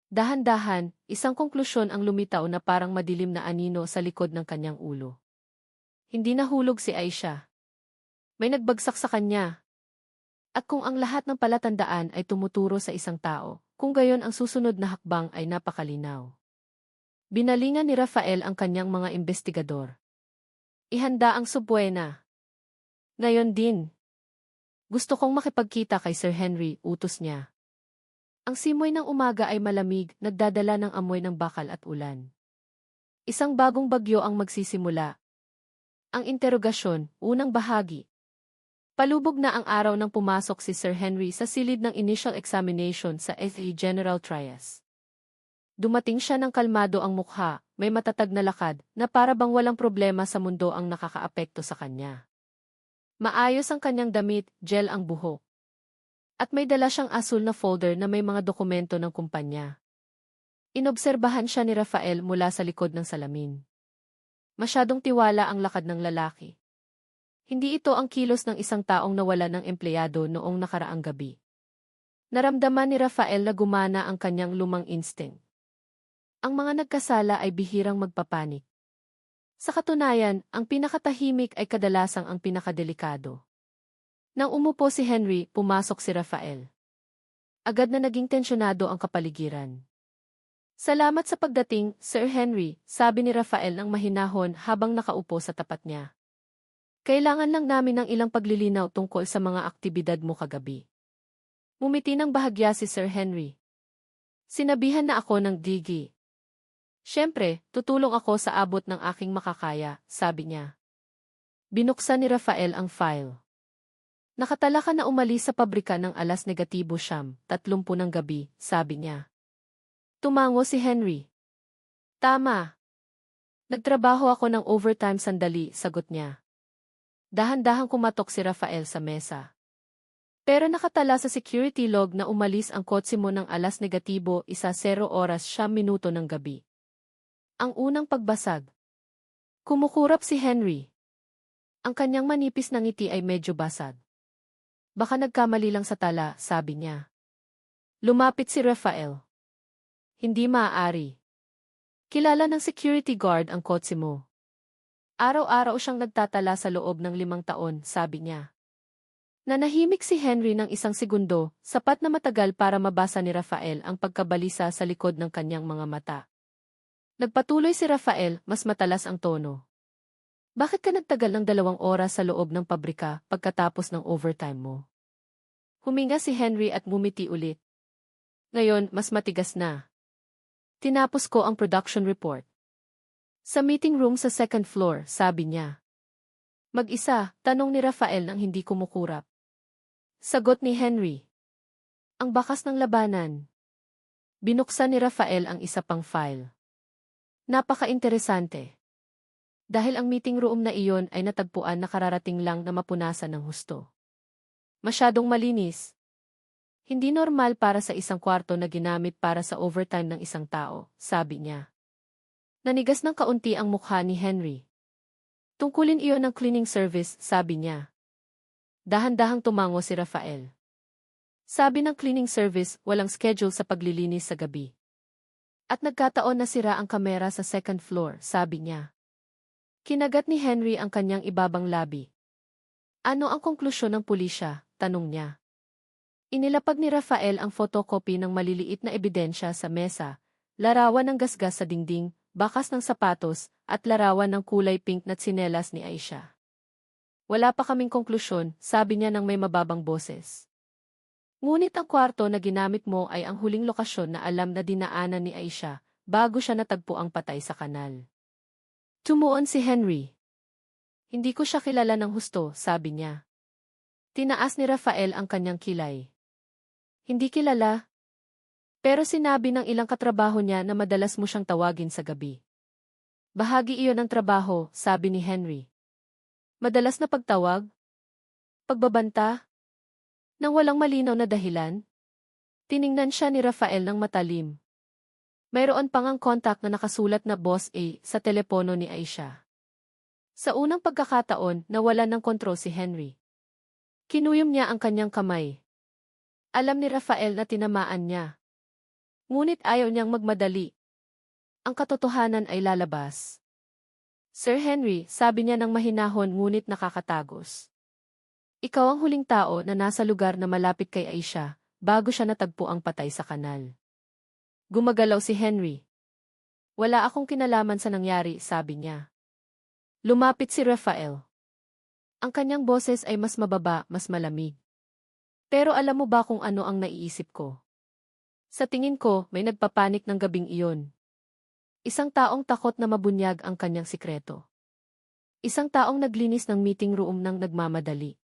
Dahan-dahan, isang konklusyon ang lumitaw na parang madilim na anino sa likod ng kanyang ulo. Hindi nahulog si Aisha. May nagbagsak sa kanya. At kung ang lahat ng palatandaan ay tumuturo sa isang tao, kung gayon ang susunod na hakbang ay napakalinaw. Binalingan ni Rafael ang kanyang mga investigador. Ihanda ang subwena. Ngayon din. Gusto kong makipagkita kay Sir Henry, utos niya. Ang simoy ng umaga ay malamig, nagdadala ng amoy ng bakal at ulan. Isang bagong bagyo ang magsisimula. Ang interogasyon, unang bahagi. Palubog na ang araw nang pumasok si Sir Henry sa silid ng initial examination sa FE General Trias. Dumating siya ng kalmado ang mukha, may matatag na lakad, na para bang walang problema sa mundo ang nakakaapekto sa kanya. Maayos ang kanyang damit, gel ang buhok. At may dala siyang asul na folder na may mga dokumento ng kumpanya. Inobserbahan siya ni Rafael mula sa likod ng salamin. Masyadong tiwala ang lakad ng lalaki. Hindi ito ang kilos ng isang taong nawala ng empleyado noong nakaraang gabi. Naramdaman ni Rafael na gumana ang kanyang lumang instinct. Ang mga nagkasala ay bihirang magpapanik. Sa katunayan, ang pinakatahimik ay kadalasang ang pinakadelikado. Nang umupo si Henry, pumasok si Rafael. Agad na naging tensyonado ang kapaligiran. Salamat sa pagdating, Sir Henry, sabi ni Rafael ng mahinahon habang nakaupo sa tapat niya. Kailangan lang namin ng ilang paglilinaw tungkol sa mga aktibidad mo kagabi. Ngumiti ng bahagya si Sir Henry. Sinabihan na ako ng Digi. Siyempre, tutulong ako sa abot ng aking makakaya, sabi niya. Binuksan ni Rafael ang file. Nakatala ka na umalis sa pabrika ng 9:30 ng gabi, sabi niya. Tumango si Henry. Tama. Nagtrabaho ako ng overtime sandali, sagot niya. Dahan-dahang kumatok si Rafael sa mesa. Pero nakatala sa security log na umalis ang kotse mo ng 1:00 ng gabi. Ang unang pagbasag. Kumukurap si Henry. Ang kanyang manipis na ngiti ay medyo basag. Baka nagkamali lang sa tala, sabi niya. Lumapit si Rafael. Hindi maaari. Kilala ng security guard ang kotse mo. Araw-araw siyang nagtatala sa loob ng 5 taon, sabi niya. Nanahimik si Henry ng 1 segundo, sapat na matagal para mabasa ni Rafael ang pagkabalisa sa likod ng kanyang mga mata. Nagpatuloy si Rafael, mas matalas ang tono. Bakit ka nagtagal ng 2 oras sa loob ng pabrika pagkatapos ng overtime mo? Huminga si Henry at ngumiti ulit. Ngayon, mas matigas na. Tinapos ko ang production report. Sa meeting room sa 2nd floor, sabi niya. Mag-isa, tanong ni Rafael nang hindi kumukurap. Sagot ni Henry. Ang bakas ng labanan. Binuksan ni Rafael ang isa pang file. Napaka-interesante. Dahil ang meeting room na iyon ay natagpuan na kararating lang na mapunasan ng husto. Masyadong malinis. Hindi normal para sa isang kwarto na ginamit para sa overtime ng isang tao, sabi niya. Nanigas ng kaunti ang mukha ni Henry. Tungkulin iyon ng cleaning service, sabi niya. Dahan-dahang tumango si Rafael. Sabi ng cleaning service, walang schedule sa paglilinis sa gabi. At nagkataon na sira ang kamera sa 2nd floor, sabi niya. Kinagat ni Henry ang kanyang ibabang labi. Ano ang konklusyon ng pulisya? Tanong niya. Inilapag ni Rafael ang photocopy ng maliliit na ebidensya sa mesa, larawan ng gasgas sa dingding, bakas ng sapatos, at larawan ng kulay pink na tsinelas ni Aisha. Wala pa kaming konklusyon, sabi niya ng may mababang boses. Ngunit ang kwarto na ginamit mo ay ang huling lokasyon na alam na dinaanan ni Aisha, bago siya natagpo ang patay sa kanal. Tumuon si Henry. Hindi ko siya kilala ng husto, sabi niya. Tinaas ni Rafael ang kanyang kilay. Hindi kilala. Pero sinabi ng ilang katrabaho niya na madalas mo siyang tawagin sa gabi. Bahagi iyon ng trabaho, sabi ni Henry. Madalas na pagtawag? Pagbabanta? Nang walang malinaw na dahilan? Tiningnan siya ni Rafael ng matalim. Mayroon pang ang contact na nakasulat na Boss A sa telepono ni Aisha. Sa unang pagkakataon, nawalan ng kontrol si Henry. Kinuyom niya ang kanyang kamay. Alam ni Rafael na tinamaan niya. Ngunit ayaw niyang magmadali. Ang katotohanan ay lalabas. Sir Henry, sabi niya ng mahinahon ngunit nakakatagos. Ikaw ang huling tao na nasa lugar na malapit kay Aisha, bago siya natagpo ang patay sa kanal. Gumagalaw si Henry. Wala akong kinalaman sa nangyari, sabi niya. Lumapit si Rafael. Ang kanyang boses ay mas mababa, mas malamig. Pero alam mo ba kung ano ang naiisip ko? Sa tingin ko, may nagpapanik ng gabing iyon. Isang taong takot na mabunyag ang kanyang sikreto. Isang taong naglinis ng meeting room nang nagmamadali.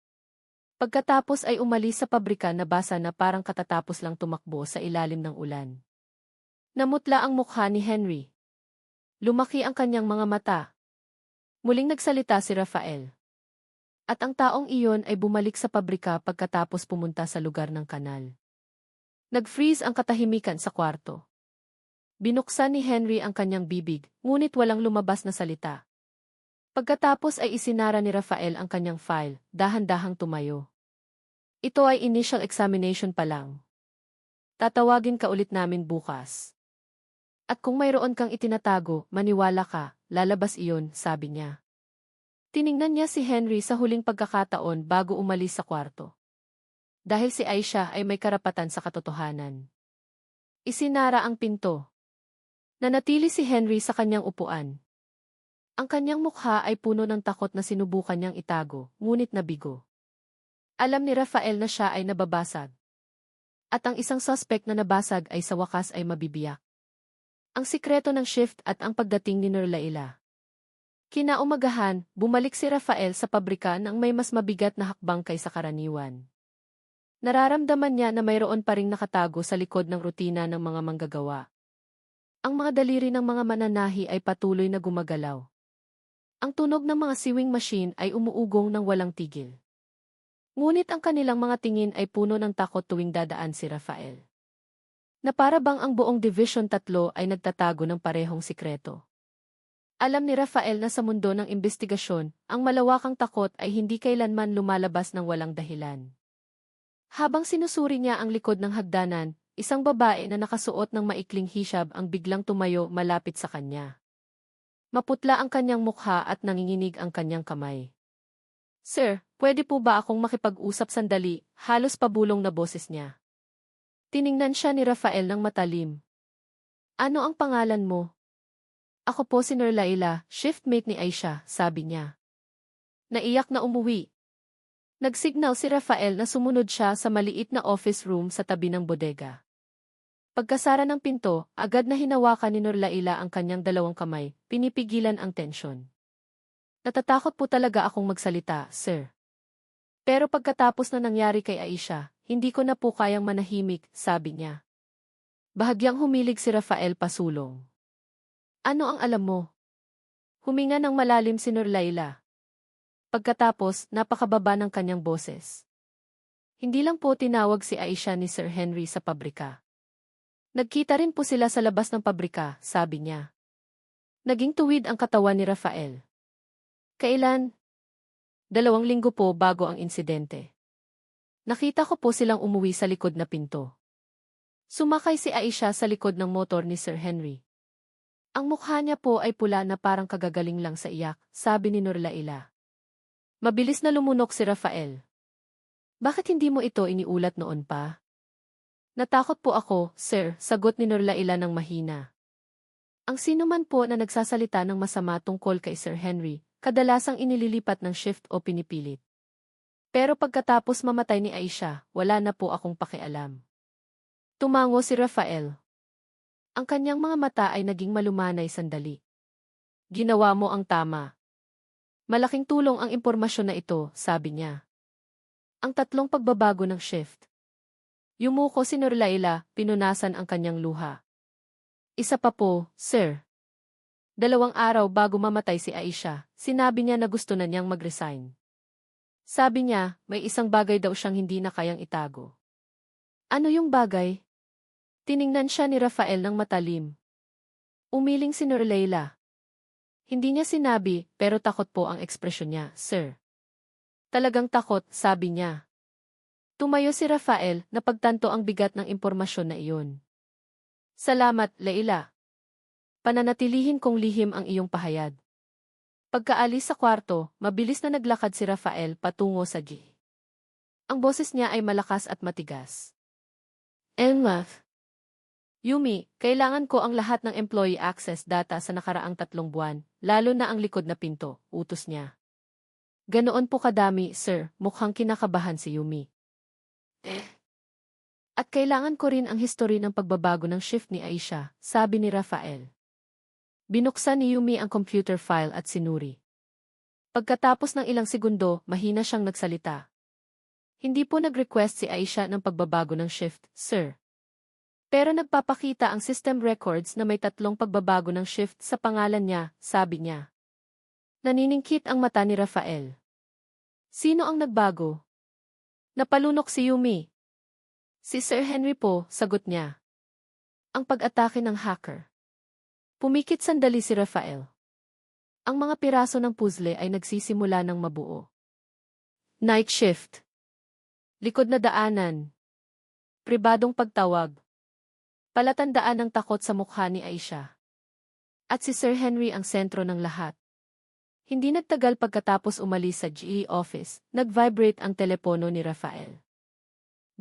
Pagkatapos ay umalis sa pabrika na basa na parang katatapos lang tumakbo sa ilalim ng ulan. Namutla ang mukha ni Henry. Lumaki ang kanyang mga mata. Muling nagsalita si Rafael. At ang taong iyon ay bumalik sa pabrika pagkatapos pumunta sa lugar ng kanal. Nag-freeze ang katahimikan sa kwarto. Binuksan ni Henry ang kanyang bibig, ngunit walang lumabas na salita. Pagkatapos ay isinara ni Rafael ang kanyang file, dahan-dahang tumayo. Ito ay initial examination pa lang. Tatawagin ka ulit namin bukas. At kung mayroon kang itinatago, maniwala ka, lalabas iyon, sabi niya. Tiningnan niya si Henry sa huling pagkakataon bago umalis sa kwarto. Dahil si Aisha ay may karapatan sa katotohanan. Isinara ang pinto. Nanatili si Henry sa kanyang upuan. Ang kanyang mukha ay puno ng takot na sinubukan niyang itago, ngunit nabigo. Alam ni Rafael na siya ay nababasag. At ang isang suspect na nabasag ay sa wakas ay mabibiyak. Ang sikreto ng shift at ang pagdating ni Laila. Kinaumagahan, bumalik si Rafael sa pabrika nang may mas mabigat na hakbang kaysa karaniwan. Nararamdaman niya na mayroon pa ring nakatago sa likod ng rutina ng mga manggagawa. Ang mga daliri ng mga mananahi ay patuloy na gumagalaw. Ang tunog ng mga sewing machine ay umuugong ng walang tigil. Ngunit ang kanilang mga tingin ay puno ng takot tuwing dadaan si Rafael. Na para bang ang buong Division 3 ay nagtatago ng parehong sikreto. Alam ni Rafael na sa mundo ng investigasyon, ang malawakang takot ay hindi kailanman lumalabas ng walang dahilan. Habang sinusuri niya ang likod ng hagdanan, isang babae na nakasuot ng maikling hijab ang biglang tumayo malapit sa kanya. Maputla ang kanyang mukha at nanginginig ang kanyang kamay. "Sir, pwede po ba akong makipag-usap sandali?" Halos pabulong na boses niya. Tiningnan siya ni Rafael ng matalim. "Ano ang pangalan mo?" "Ako po si Laila, shiftmate ni Aisha," sabi niya. Naiyak na umuwi. Nagsignal si Rafael na sumunod siya sa maliit na office room sa tabi ng bodega. Pagkasara ng pinto, agad na hinawakan ni Laila ang kanyang dalawang kamay, pinipigilan ang tensyon. "Natatakot po talaga akong magsalita, sir. Pero pagkatapos na nangyari kay Aisha, hindi ko na po kayang manahimik," sabi niya. Bahagyang humilig si Rafael pasulong. "Ano ang alam mo?" Huminga ng malalim si Laila. Pagkatapos, napakababa ng kanyang boses. "Hindi lang po tinawag si Aisha ni Sir Henry sa pabrika. Nagkita rin po sila sa labas ng pabrika," sabi niya. Naging tuwid ang katawan ni Rafael. "Kailan?" "2 linggo po bago ang insidente. Nakita ko po silang umuwi sa likod na pinto. Sumakay si Aisha sa likod ng motor ni Sir Henry. Ang mukha niya po ay pula na parang kagagaling lang sa iyak," sabi ni Laila. Mabilis na lumunok si Rafael. "Bakit hindi mo ito iniulat noon pa?" "Natakot po ako, sir," sagot ni Laila ng mahina. Ang sino man po na nagsasalita ng masama tungkol kay Sir Henry, kadalasang inililipat ng shift o pinipilit. Pero pagkatapos mamatay ni Aisha, wala na po akong pakialam. Tumango si Rafael. Ang kanyang mga mata ay naging malumanay sandali. "Ginawa mo ang tama. Malaking tulong ang impormasyon na ito," sabi niya. Ang 3 pagbabago ng shift. Yumuko si Laila, pinunasan ang kanyang luha. "Isa pa po, sir. 2 araw bago mamatay si Aisha, sinabi niya na gusto na niyang mag-resign. Sabi niya, may isang bagay daw siyang hindi na kayang itago." "Ano yung bagay?" Tiningnan siya ni Rafael ng matalim. Umiling si Laila. Hindi niya sinabi, pero takot po ang ekspresyon niya, sir. "Talagang takot," sabi niya. Tumayo si Rafael na pagtanto ang bigat ng impormasyon na iyon. "Salamat, Leila. Pananatilihin kong lihim ang iyong pahayag." Pagkaalis sa kwarto, mabilis na naglakad si Rafael patungo sa G. Ang boses niya ay malakas at matigas. "Emma. Yumi, kailangan ko ang lahat ng employee access data sa nakaraang 3 buwan, lalo na ang likod na pinto," utos niya. "Ganoon po kadami, sir," mukhang kinakabahan si Yumi. "At kailangan ko rin ang history ng pagbabago ng shift ni Aisha," sabi ni Rafael. Binuksan ni Yumi ang computer file at sinuri. Pagkatapos ng ilang segundo, mahina siyang nagsalita. "Hindi po nag-request si Aisha ng pagbabago ng shift, sir. Pero nagpapakita ang system records na may 3 pagbabago ng shift sa pangalan niya," sabi niya. Naniningkit ang mata ni Rafael. "Sino ang nagbago?" Napalunok si Yumi. "Si Sir Henry po," sagot niya. "Ang pag-atake ng hacker." Pumikit sandali si Rafael. Ang mga piraso ng puzzle ay nagsisimula ng mabuo. Night shift. Likod na daanan. Pribadong pagtawag. Palatandaan ng takot sa mukha ni Aisha. At si Sir Henry ang sentro ng lahat. Hindi nagtagal pagkatapos umalis sa GE office, nag-vibrate ang telepono ni Rafael.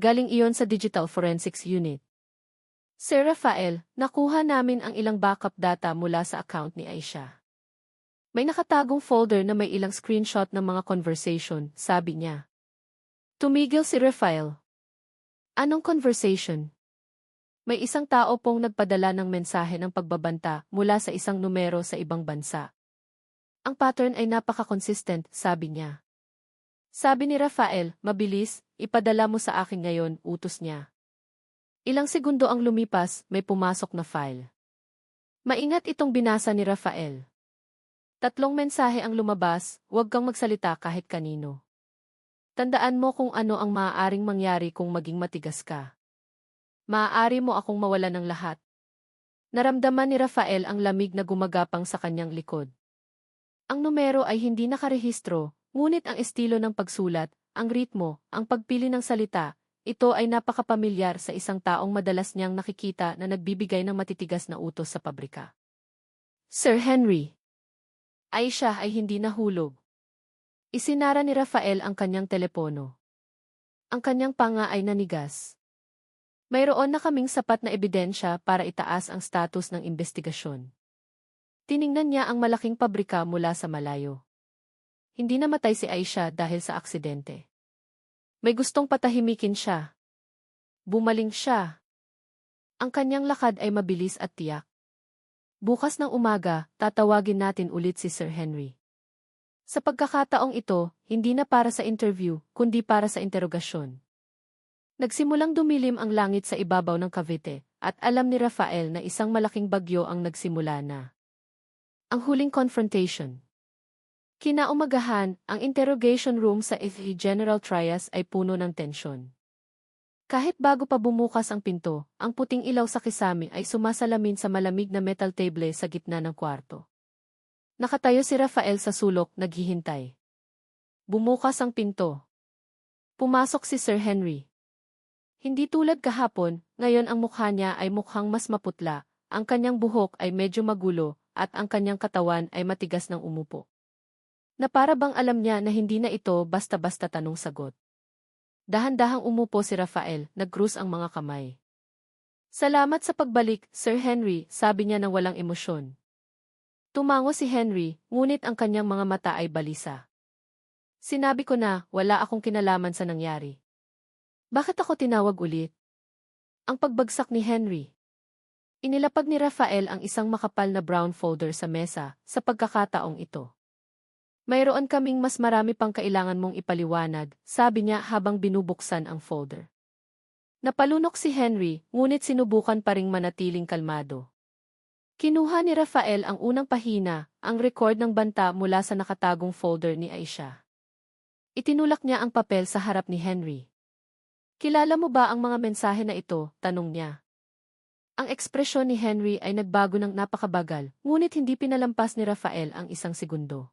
Galing iyon sa Digital Forensics Unit. Sir Rafael, nakuha namin ang ilang backup data mula sa account ni Aisha. May nakatagong folder na may ilang screenshot ng mga conversation, sabi niya. Tumigil si Rafael. Anong conversation? May isang tao pong nagpadala ng mensahe ng pagbabanta mula sa isang numero sa ibang bansa. Ang pattern ay napaka-consistent, sabi niya. Sabi ni Rafael, mabilis, ipadala mo sa akin ngayon, utos niya. Ilang segundo ang lumipas, may pumasok na file. Maingat itong binasa ni Rafael. 3 mensahe ang lumabas, huwag kang magsalita kahit kanino. Tandaan mo kung ano ang maaaring mangyari kung maging matigas ka. Maaari mo akong mawalan ng lahat. Naramdaman ni Rafael ang lamig na gumagapang sa kanyang likod. Ang numero ay hindi nakarehistro, ngunit ang estilo ng pagsulat, ang ritmo, ang pagpili ng salita, ito ay napakapamilyar sa isang taong madalas niyang nakikita na nagbibigay ng matitigas na utos sa pabrika. Sir Henry. Aisha ay hindi nahulog. Isinara ni Rafael ang kanyang telepono. Ang kanyang panga ay nanigas. Mayroon na kaming sapat na ebidensya para itaas ang status ng investigasyon. Tiningnan niya ang malaking pabrika mula sa malayo. Hindi namatay si Aisha dahil sa aksidente. May gustong patahimikin siya. Bumaling siya. Ang kanyang lakad ay mabilis at tiyak. Bukas ng umaga, tatawagin natin ulit si Sir Henry. Sa pagkakataong ito, hindi na para sa interview, kundi para sa interogasyon. Nagsimulang dumilim ang langit sa ibabaw ng Cavite, at alam ni Rafael na isang malaking bagyo ang nagsimula na. Ang huling confrontation. Kinaumagahan, ang interrogation room sa FE General Trias ay puno ng tensyon. Kahit bago pa bumukas ang pinto, ang puting ilaw sa kisame ay sumasalamin sa malamig na metal table sa gitna ng kwarto. Nakatayo si Rafael sa sulok, naghihintay. Bumukas ang pinto. Pumasok si Sir Henry. Hindi tulad kahapon, ngayon ang mukha niya ay mukhang mas maputla, ang kanyang buhok ay medyo magulo, at ang kanyang katawan ay matigas ng umupo. Na para bang alam niya na hindi na ito basta-basta tanong-sagot. Dahan-dahang umupo si Rafael, nag-cruise ang mga kamay. Salamat sa pagbalik, Sir Henry, sabi niya nang walang emosyon. Tumango si Henry, ngunit ang kanyang mga mata ay balisa. Sinabi ko na, wala akong kinalaman sa nangyari. Bakit ako tinawag ulit? Ang pagbagsak ni Henry. Inilapag ni Rafael ang isang makapal na brown folder sa mesa, sa pagkakataong ito. Mayroon kaming mas marami pang kailangan mong ipaliwanag, sabi niya habang binubuksan ang folder. Napalunok si Henry, ngunit sinubukan pa ring manatiling kalmado. Kinuha ni Rafael ang unang pahina, ang record ng banta mula sa nakatagong folder ni Aisha. Itinulak niya ang papel sa harap ni Henry. Kilala mo ba ang mga mensahe na ito? Tanong niya. Ang ekspresyon ni Henry ay nagbago ng napakabagal, ngunit hindi pinalampas ni Rafael ang 1 segundo.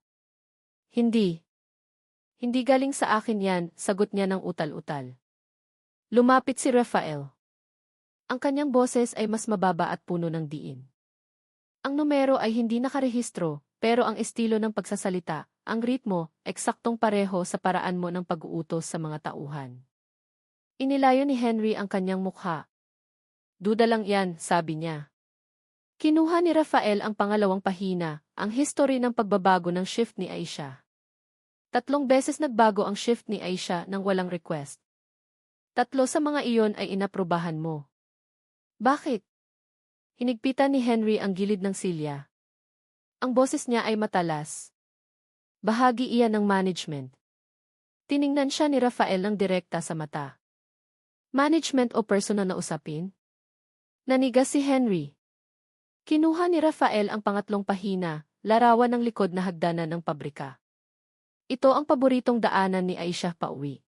Hindi. Hindi galing sa akin yan, sagot niya ng utal-utal. Lumapit si Rafael. Ang kanyang boses ay mas mababa at puno ng diin. Ang numero ay hindi nakarehistro, pero ang estilo ng pagsasalita, ang ritmo, eksaktong pareho sa paraan mo ng pag-uutos sa mga tauhan. Inilayo ni Henry ang kanyang mukha. Duda lang yan, sabi niya. Kinuha ni Rafael ang pangalawang pahina, ang history ng pagbabago ng shift ni Aisha. 3 beses nagbago ang shift ni Aisha nang walang request. 3 sa mga iyon ay inaprubahan mo. Bakit? Hinigpitan ni Henry ang gilid ng silya. Ang boses niya ay matalas. Bahagi iyan ng management. Tiningnan siya ni Rafael ng direkta sa mata. Management o personal na usapin? Nanigas si Henry. Kinuha ni Rafael ang pangatlong pahina, larawan ng likod na hagdanan ng pabrika. Ito ang paboritong daanan ni Aisha pauwi.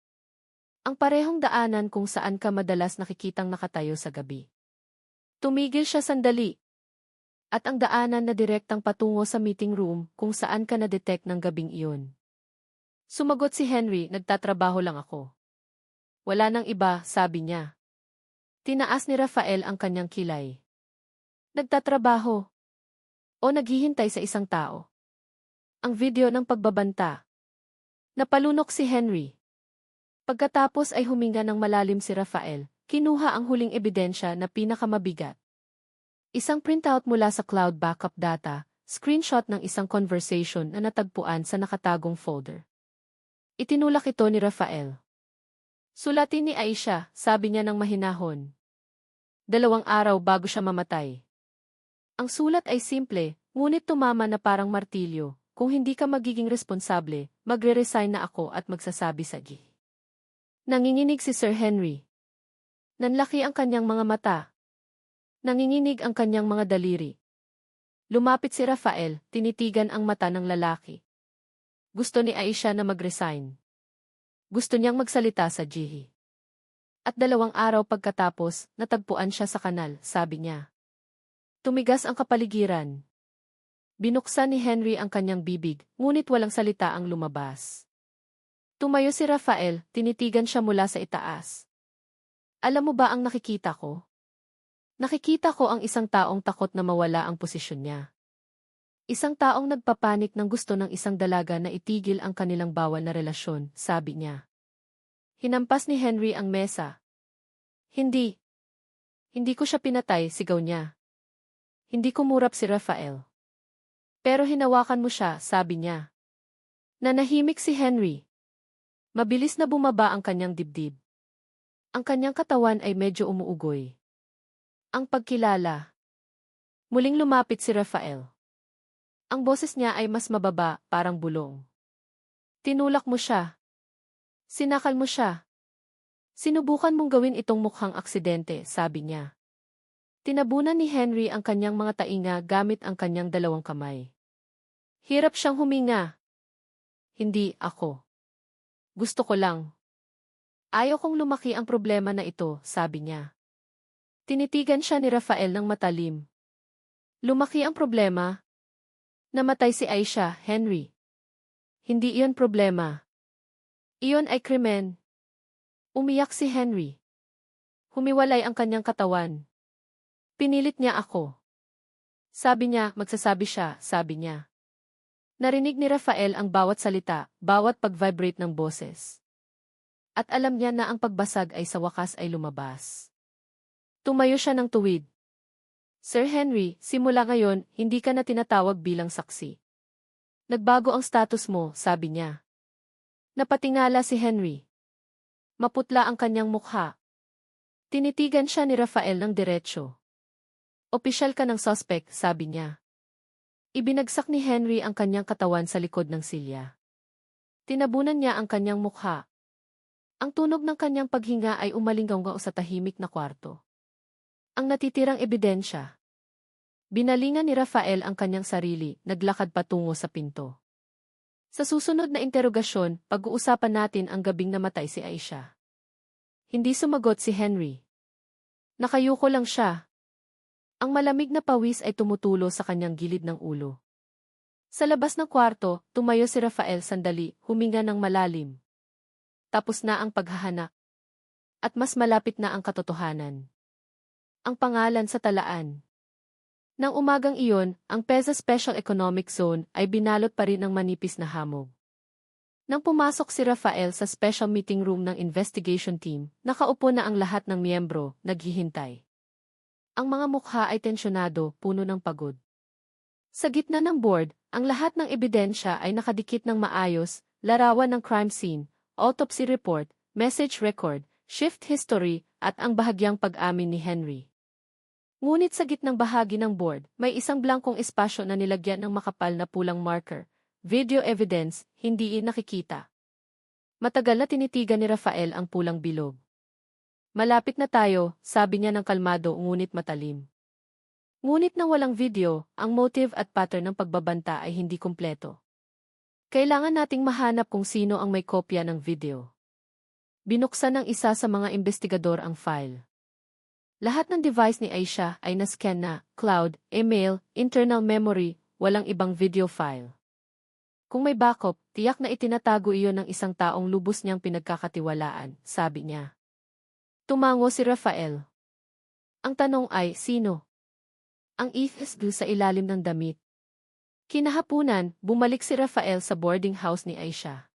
Ang parehong daanan kung saan ka madalas nakikitang nakatayo sa gabi. Tumigil siya sandali. At ang daanan na direktang patungo sa meeting room kung saan ka na-detect ng gabing iyon. Sumagot si Henry, nagtatrabaho lang ako. Wala nang iba, sabi niya. Tinaas ni Rafael ang kanyang kilay. Nagtatrabaho. O naghihintay sa isang tao. Ang video ng pagbabanta. Napalunok si Henry. Pagkatapos ay huminga ng malalim si Rafael, kinuha ang huling ebidensya na pinakamabigat. Isang printout mula sa cloud backup data, screenshot ng isang conversation na natagpuan sa nakatagong folder. Itinulak ito ni Rafael. Sulatin ni Aisha, sabi niya ng mahinahon. 2 araw bago siya mamatay. Ang sulat ay simple, ngunit tumama na parang martilyo. Kung hindi ka magiging responsable, magre-resign na ako at magsasabi sa G. Nanginginig si Sir Henry. Nanlaki ang kanyang mga mata. Nanginginig ang kanyang mga daliri. Lumapit si Rafael, tinitigan ang mata ng lalaki. Gusto ni Aisha na mag-resign. Gusto niyang magsalita sa Jihi. At 2 araw pagkatapos, natagpuan siya sa kanal, sabi niya. Tumigas ang kapaligiran. Binuksan ni Henry ang kanyang bibig, ngunit walang salita ang lumabas. Tumayo si Rafael, tinitigan siya mula sa itaas. Alam mo ba ang nakikita ko? Nakikita ko ang isang taong takot na mawala ang posisyon niya. Isang taong nagpapanik ng gusto ng isang dalaga na itigil ang kanilang bawal na relasyon, sabi niya. Hinampas ni Henry ang mesa. Hindi. Hindi ko siya pinatay, sigaw niya. Hindi kumurap si Rafael. Pero hinawakan mo siya, sabi niya. Nanahimik si Henry. Mabilis na bumaba ang kanyang dibdib. Ang kanyang katawan ay medyo umuugoy. Ang pagkilala. Muling lumapit si Rafael. Ang boses niya ay mas mababa, parang bulong. Tinulak mo siya. Sinakal mo siya. Sinubukan mong gawin itong mukhang aksidente, sabi niya. Tinabunan ni Henry ang kanyang mga tainga gamit ang kanyang 2 kamay. Hirap siyang huminga. Hindi ako. Gusto ko lang. Ayaw kong lumaki ang problema na ito, sabi niya. Tinitigan siya ni Rafael ng matalim. Lumaki ang problema? Namatay si Aisha, Henry. Hindi iyon problema. Iyon ay krimen. Umiyak si Henry. Humiwalay ang kanyang katawan. Pinilit niya ako. Sabi niya, magsasabi siya, sabi niya. Narinig ni Rafael ang bawat salita, bawat pag-vibrate ng boses. At alam niya na ang pagbasag ay sa wakas ay lumabas. Tumayo siya ng tuwid. Sir Henry, simula ngayon, hindi ka na tinatawag bilang saksi. Nagbago ang status mo, sabi niya. Napatingala si Henry. Maputla ang kanyang mukha. Tinitigan siya ni Rafael ng diretsyo. Opisyal ka ng suspect, sabi niya. Ibinagsak ni Henry ang kanyang katawan sa likod ng silya. Tinabunan niya ang kanyang mukha. Ang tunog ng kanyang paghinga ay umalinggaw sa tahimik na kwarto. Ang natitirang ebidensya. Binalingan ni Rafael ang kanyang sarili, naglakad patungo sa pinto. Sa susunod na interogasyon, pag-uusapan natin ang gabing namatay si Aisha. Hindi sumagot si Henry. Nakayuko lang siya. Ang malamig na pawis ay tumutulo sa kanyang gilid ng ulo. Sa labas ng kwarto, tumayo si Rafael sandali, huminga ng malalim. Tapos na ang paghahanap. At mas malapit na ang katotohanan. Ang pangalan sa talaan. Nang umagang iyon, ang PEZA Special Economic Zone ay binalot pa rin ng manipis na hamog. Nang pumasok si Rafael sa special meeting room ng investigation team, nakaupo na ang lahat ng miyembro, naghihintay. Ang mga mukha ay tensyonado, puno ng pagod. Sa gitna ng board, ang lahat ng ebidensya ay nakadikit ng maayos, larawan ng crime scene, autopsy report, message record, shift history, at ang bahagyang pag-amin ni Henry. Ngunit sa gitnang bahagi ng board, may isang blankong espasyo na nilagyan ng makapal na pulang marker. Video evidence, hindi nakikita. Matagal na tinitigan ni Rafael ang pulang bilog. Malapit na tayo, sabi niya ng kalmado ngunit matalim. Ngunit nang walang video, ang motive at pattern ng pagbabanta ay hindi kumpleto. Kailangan nating mahanap kung sino ang may kopya ng video. Binuksan ng isa sa mga investigador ang file. Lahat ng device ni Aisha ay nascan na, cloud, email, internal memory, walang ibang video file. Kung may backup, tiyak na itinatago iyon ng isang taong lubos niyang pinagkakatiwalaan, sabi niya. Tumango si Rafael. Ang tanong ay, sino? Ang ifs sa ilalim ng damit. Kinahapunan, bumalik si Rafael sa boarding house ni Aisha.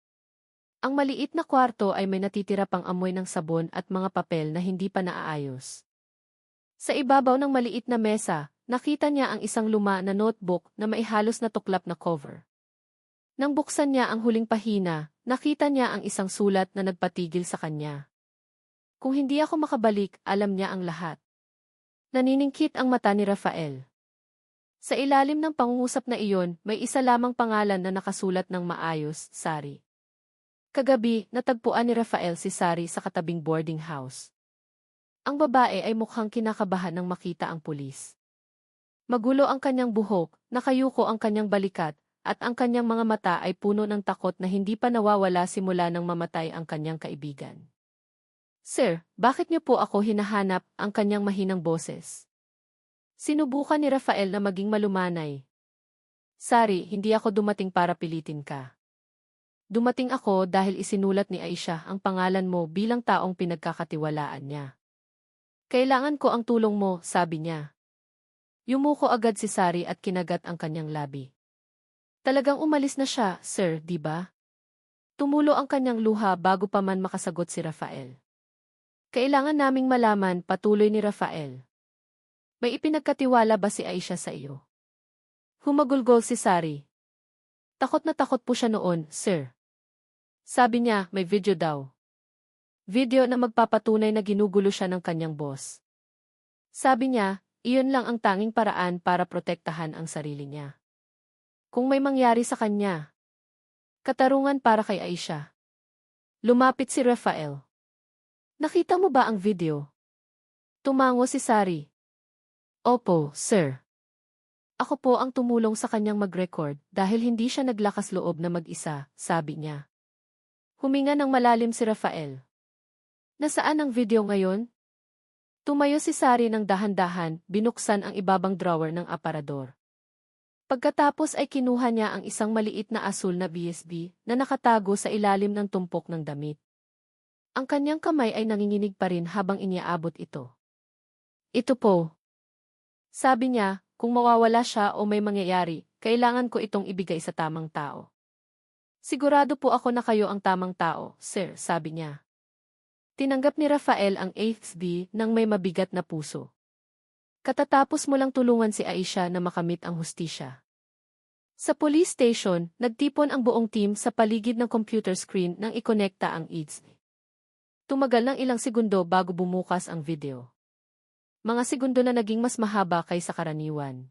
Ang maliit na kwarto ay may natitira pang amoy ng sabon at mga papel na hindi pa naaayos. Sa ibabaw ng maliit na mesa, nakita niya ang isang luma na notebook na may halos na tuklap na cover. Nang buksan niya ang huling pahina, nakita niya ang isang sulat na nagpatigil sa kanya. Kung hindi ako makabalik, alam niya ang lahat. Naniningkit ang mata ni Rafael. Sa ilalim ng pangungusap na iyon, may isa lamang pangalan na nakasulat ng maayos, Sari. Kagabi, natagpuan ni Rafael si Sari sa katabing boarding house. Ang babae ay mukhang kinakabahan nang makita ang pulis. Magulo ang kanyang buhok, nakayuko ang kanyang balikat, at ang kanyang mga mata ay puno ng takot na hindi pa nawawala simula nang mamatay ang kanyang kaibigan. Sir, bakit niyo po ako hinahanap? Ang kanyang mahinang boses. Sinubukan ni Rafael na maging malumanay. Sari, hindi ako dumating para pilitin ka. Dumating ako dahil isinulat ni Aisha ang pangalan mo bilang taong pinagkakatiwalaan niya. Kailangan ko ang tulong mo, sabi niya. Yumuko agad si Sari at kinagat ang kanyang labi. Talagang umalis na siya, sir, di ba? Tumulo ang kanyang luha bago pa man makasagot si Rafael. Kailangan naming malaman, patuloy ni Rafael. May ipinagkatiwala ba si Aisha sa iyo? Humagulgol si Sari. Takot na takot po siya noon, sir. Sabi niya, may video daw. Video na magpapatunay na ginugulo siya ng kanyang boss. Sabi niya, iyon lang ang tanging paraan para protektahan ang sarili niya. Kung may mangyari sa kanya. Katarungan para kay Aisha. Lumapit si Rafael. Nakita mo ba ang video? Tumango si Sari. Opo, sir. Ako po ang tumulong sa kanyang mag-record dahil hindi siya naglakas loob na mag-isa, sabi niya. Huminga ng malalim si Rafael. Nasaan ang video ngayon? Tumayo si Sari ng dahan-dahan, binuksan ang ibabang drawer ng aparador. Pagkatapos ay kinuha niya ang isang maliit na asul na BSB na nakatago sa ilalim ng tumpok ng damit. Ang kanyang kamay ay nanginginig pa rin habang iniaabot ito. Ito po. Sabi niya, kung mawawala siya o may mangyayari, kailangan ko itong ibigay sa tamang tao. Sigurado po ako na kayo ang tamang tao, sir, sabi niya. Tinanggap ni Rafael ang 8th ng may mabigat na puso. Katatapos mo lang tulungan si Aisha na makamit ang hustisya. Sa police station, nagtipon ang buong team sa paligid ng computer screen nang ikonekta ang EADS. Tumagal ng ilang segundo bago bumukas ang video. Mga segundo na naging mas mahaba kaysa karaniwan.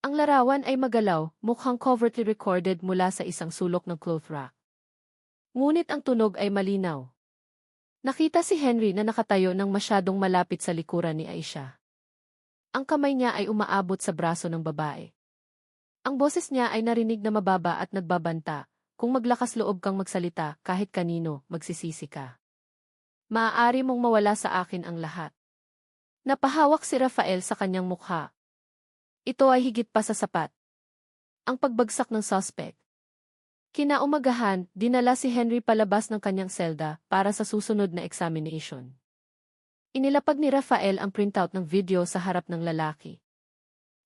Ang larawan ay magalaw, mukhang covertly recorded mula sa isang sulok ng cloth rack. Ngunit ang tunog ay malinaw. Nakita si Henry na nakatayo nang masyadong malapit sa likuran ni Aisha. Ang kamay niya ay umaabot sa braso ng babae. Ang boses niya ay narinig na mababa at nagbabanta, kung maglakas loob kang magsalita kahit kanino, magsisisi ka. Maaari mong mawala sa akin ang lahat. Napahawak si Rafael sa kanyang mukha. Ito ay higit pa sa sapat. Ang pagbagsak ng suspect. Kinaumagahan, dinala si Henry palabas ng kanyang selda para sa susunod na examination. Inilapag ni Rafael ang printout ng video sa harap ng lalaki.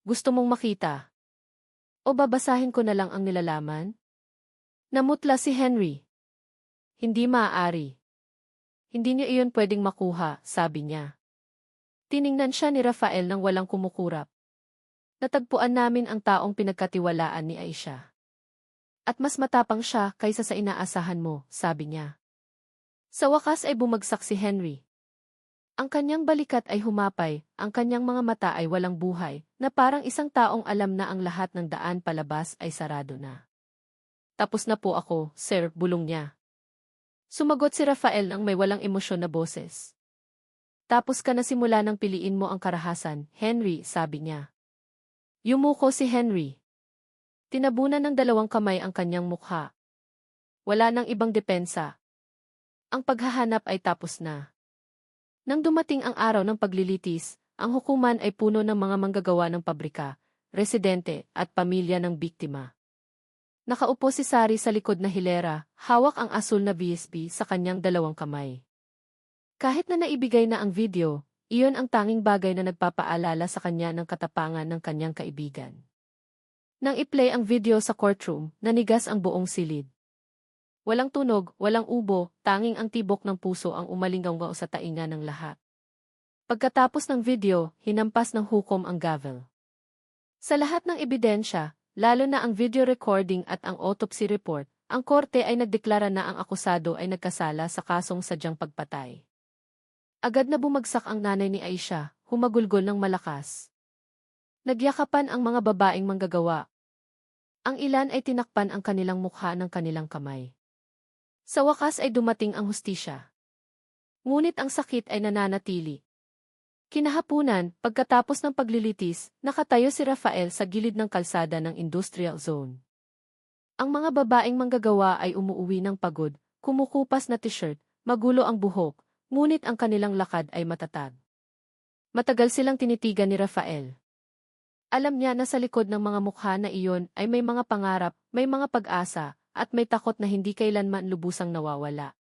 Gusto mong makita? O babasahin ko na lang ang nilalaman? Namutla si Henry. Hindi maaari. Hindi niyo iyon pwedeng makuha, sabi niya. Tiningnan siya ni Rafael nang walang kumukurap. Natagpuan namin ang taong pinagkatiwalaan ni Aisha. At mas matapang siya kaysa sa inaasahan mo, sabi niya. Sa wakas ay bumagsak si Henry. Ang kanyang balikat ay humapay, ang kanyang mga mata ay walang buhay, na parang isang taong alam na ang lahat ng daan palabas ay sarado na. Tapos na po ako, sir, bulong niya. Sumagot si Rafael ng may walang emosyon na boses. Tapos ka na simula nang piliin mo ang karahasan, Henry, sabi niya. Yumuko si Henry. Tinabunan ng dalawang kamay ang kanyang mukha. Wala nang ibang depensa. Ang paghahanap ay tapos na. Nang dumating ang araw ng paglilitis, ang hukuman ay puno ng mga manggagawa ng pabrika, residente at pamilya ng biktima. Nakaupo si Sari sa likod na hilera, hawak ang asul na BSB sa kanyang dalawang kamay. Kahit na naibigay na ang video, iyon ang tanging bagay na nagpapaalala sa kanya ng katapangan ng kanyang kaibigan. Nang i-play ang video sa courtroom, nanigas ang buong silid. Walang tunog, walang ubo, tanging ang tibok ng puso ang umalinggaw sa tainga ng lahat. Pagkatapos ng video, hinampas ng hukom ang gavel. Sa lahat ng ebidensya, lalo na ang video recording at ang autopsy report, ang korte ay nagdeklara na ang akusado ay nagkasala sa kasong sadyang pagpatay. Agad na bumagsak ang nanay ni Aisha, humagulgol ng malakas. Nagyakapan ang mga babaeng manggagawa. Ang ilan ay tinakpan ang kanilang mukha ng kanilang kamay. Sa wakas ay dumating ang hustisya. Ngunit ang sakit ay nananatili. Kinahapunan, pagkatapos ng paglilitis, nakatayo si Rafael sa gilid ng kalsada ng industrial zone. Ang mga babaeng manggagawa ay umuuwi ng pagod, kumukupas na t-shirt, magulo ang buhok, ngunit ang kanilang lakad ay matatag. Matagal silang tinitigan ni Rafael. Alam niya na sa likod ng mga mukha na iyon ay may mga pangarap, may mga pag-asa, at may takot na hindi kailanman lubusang nawawala.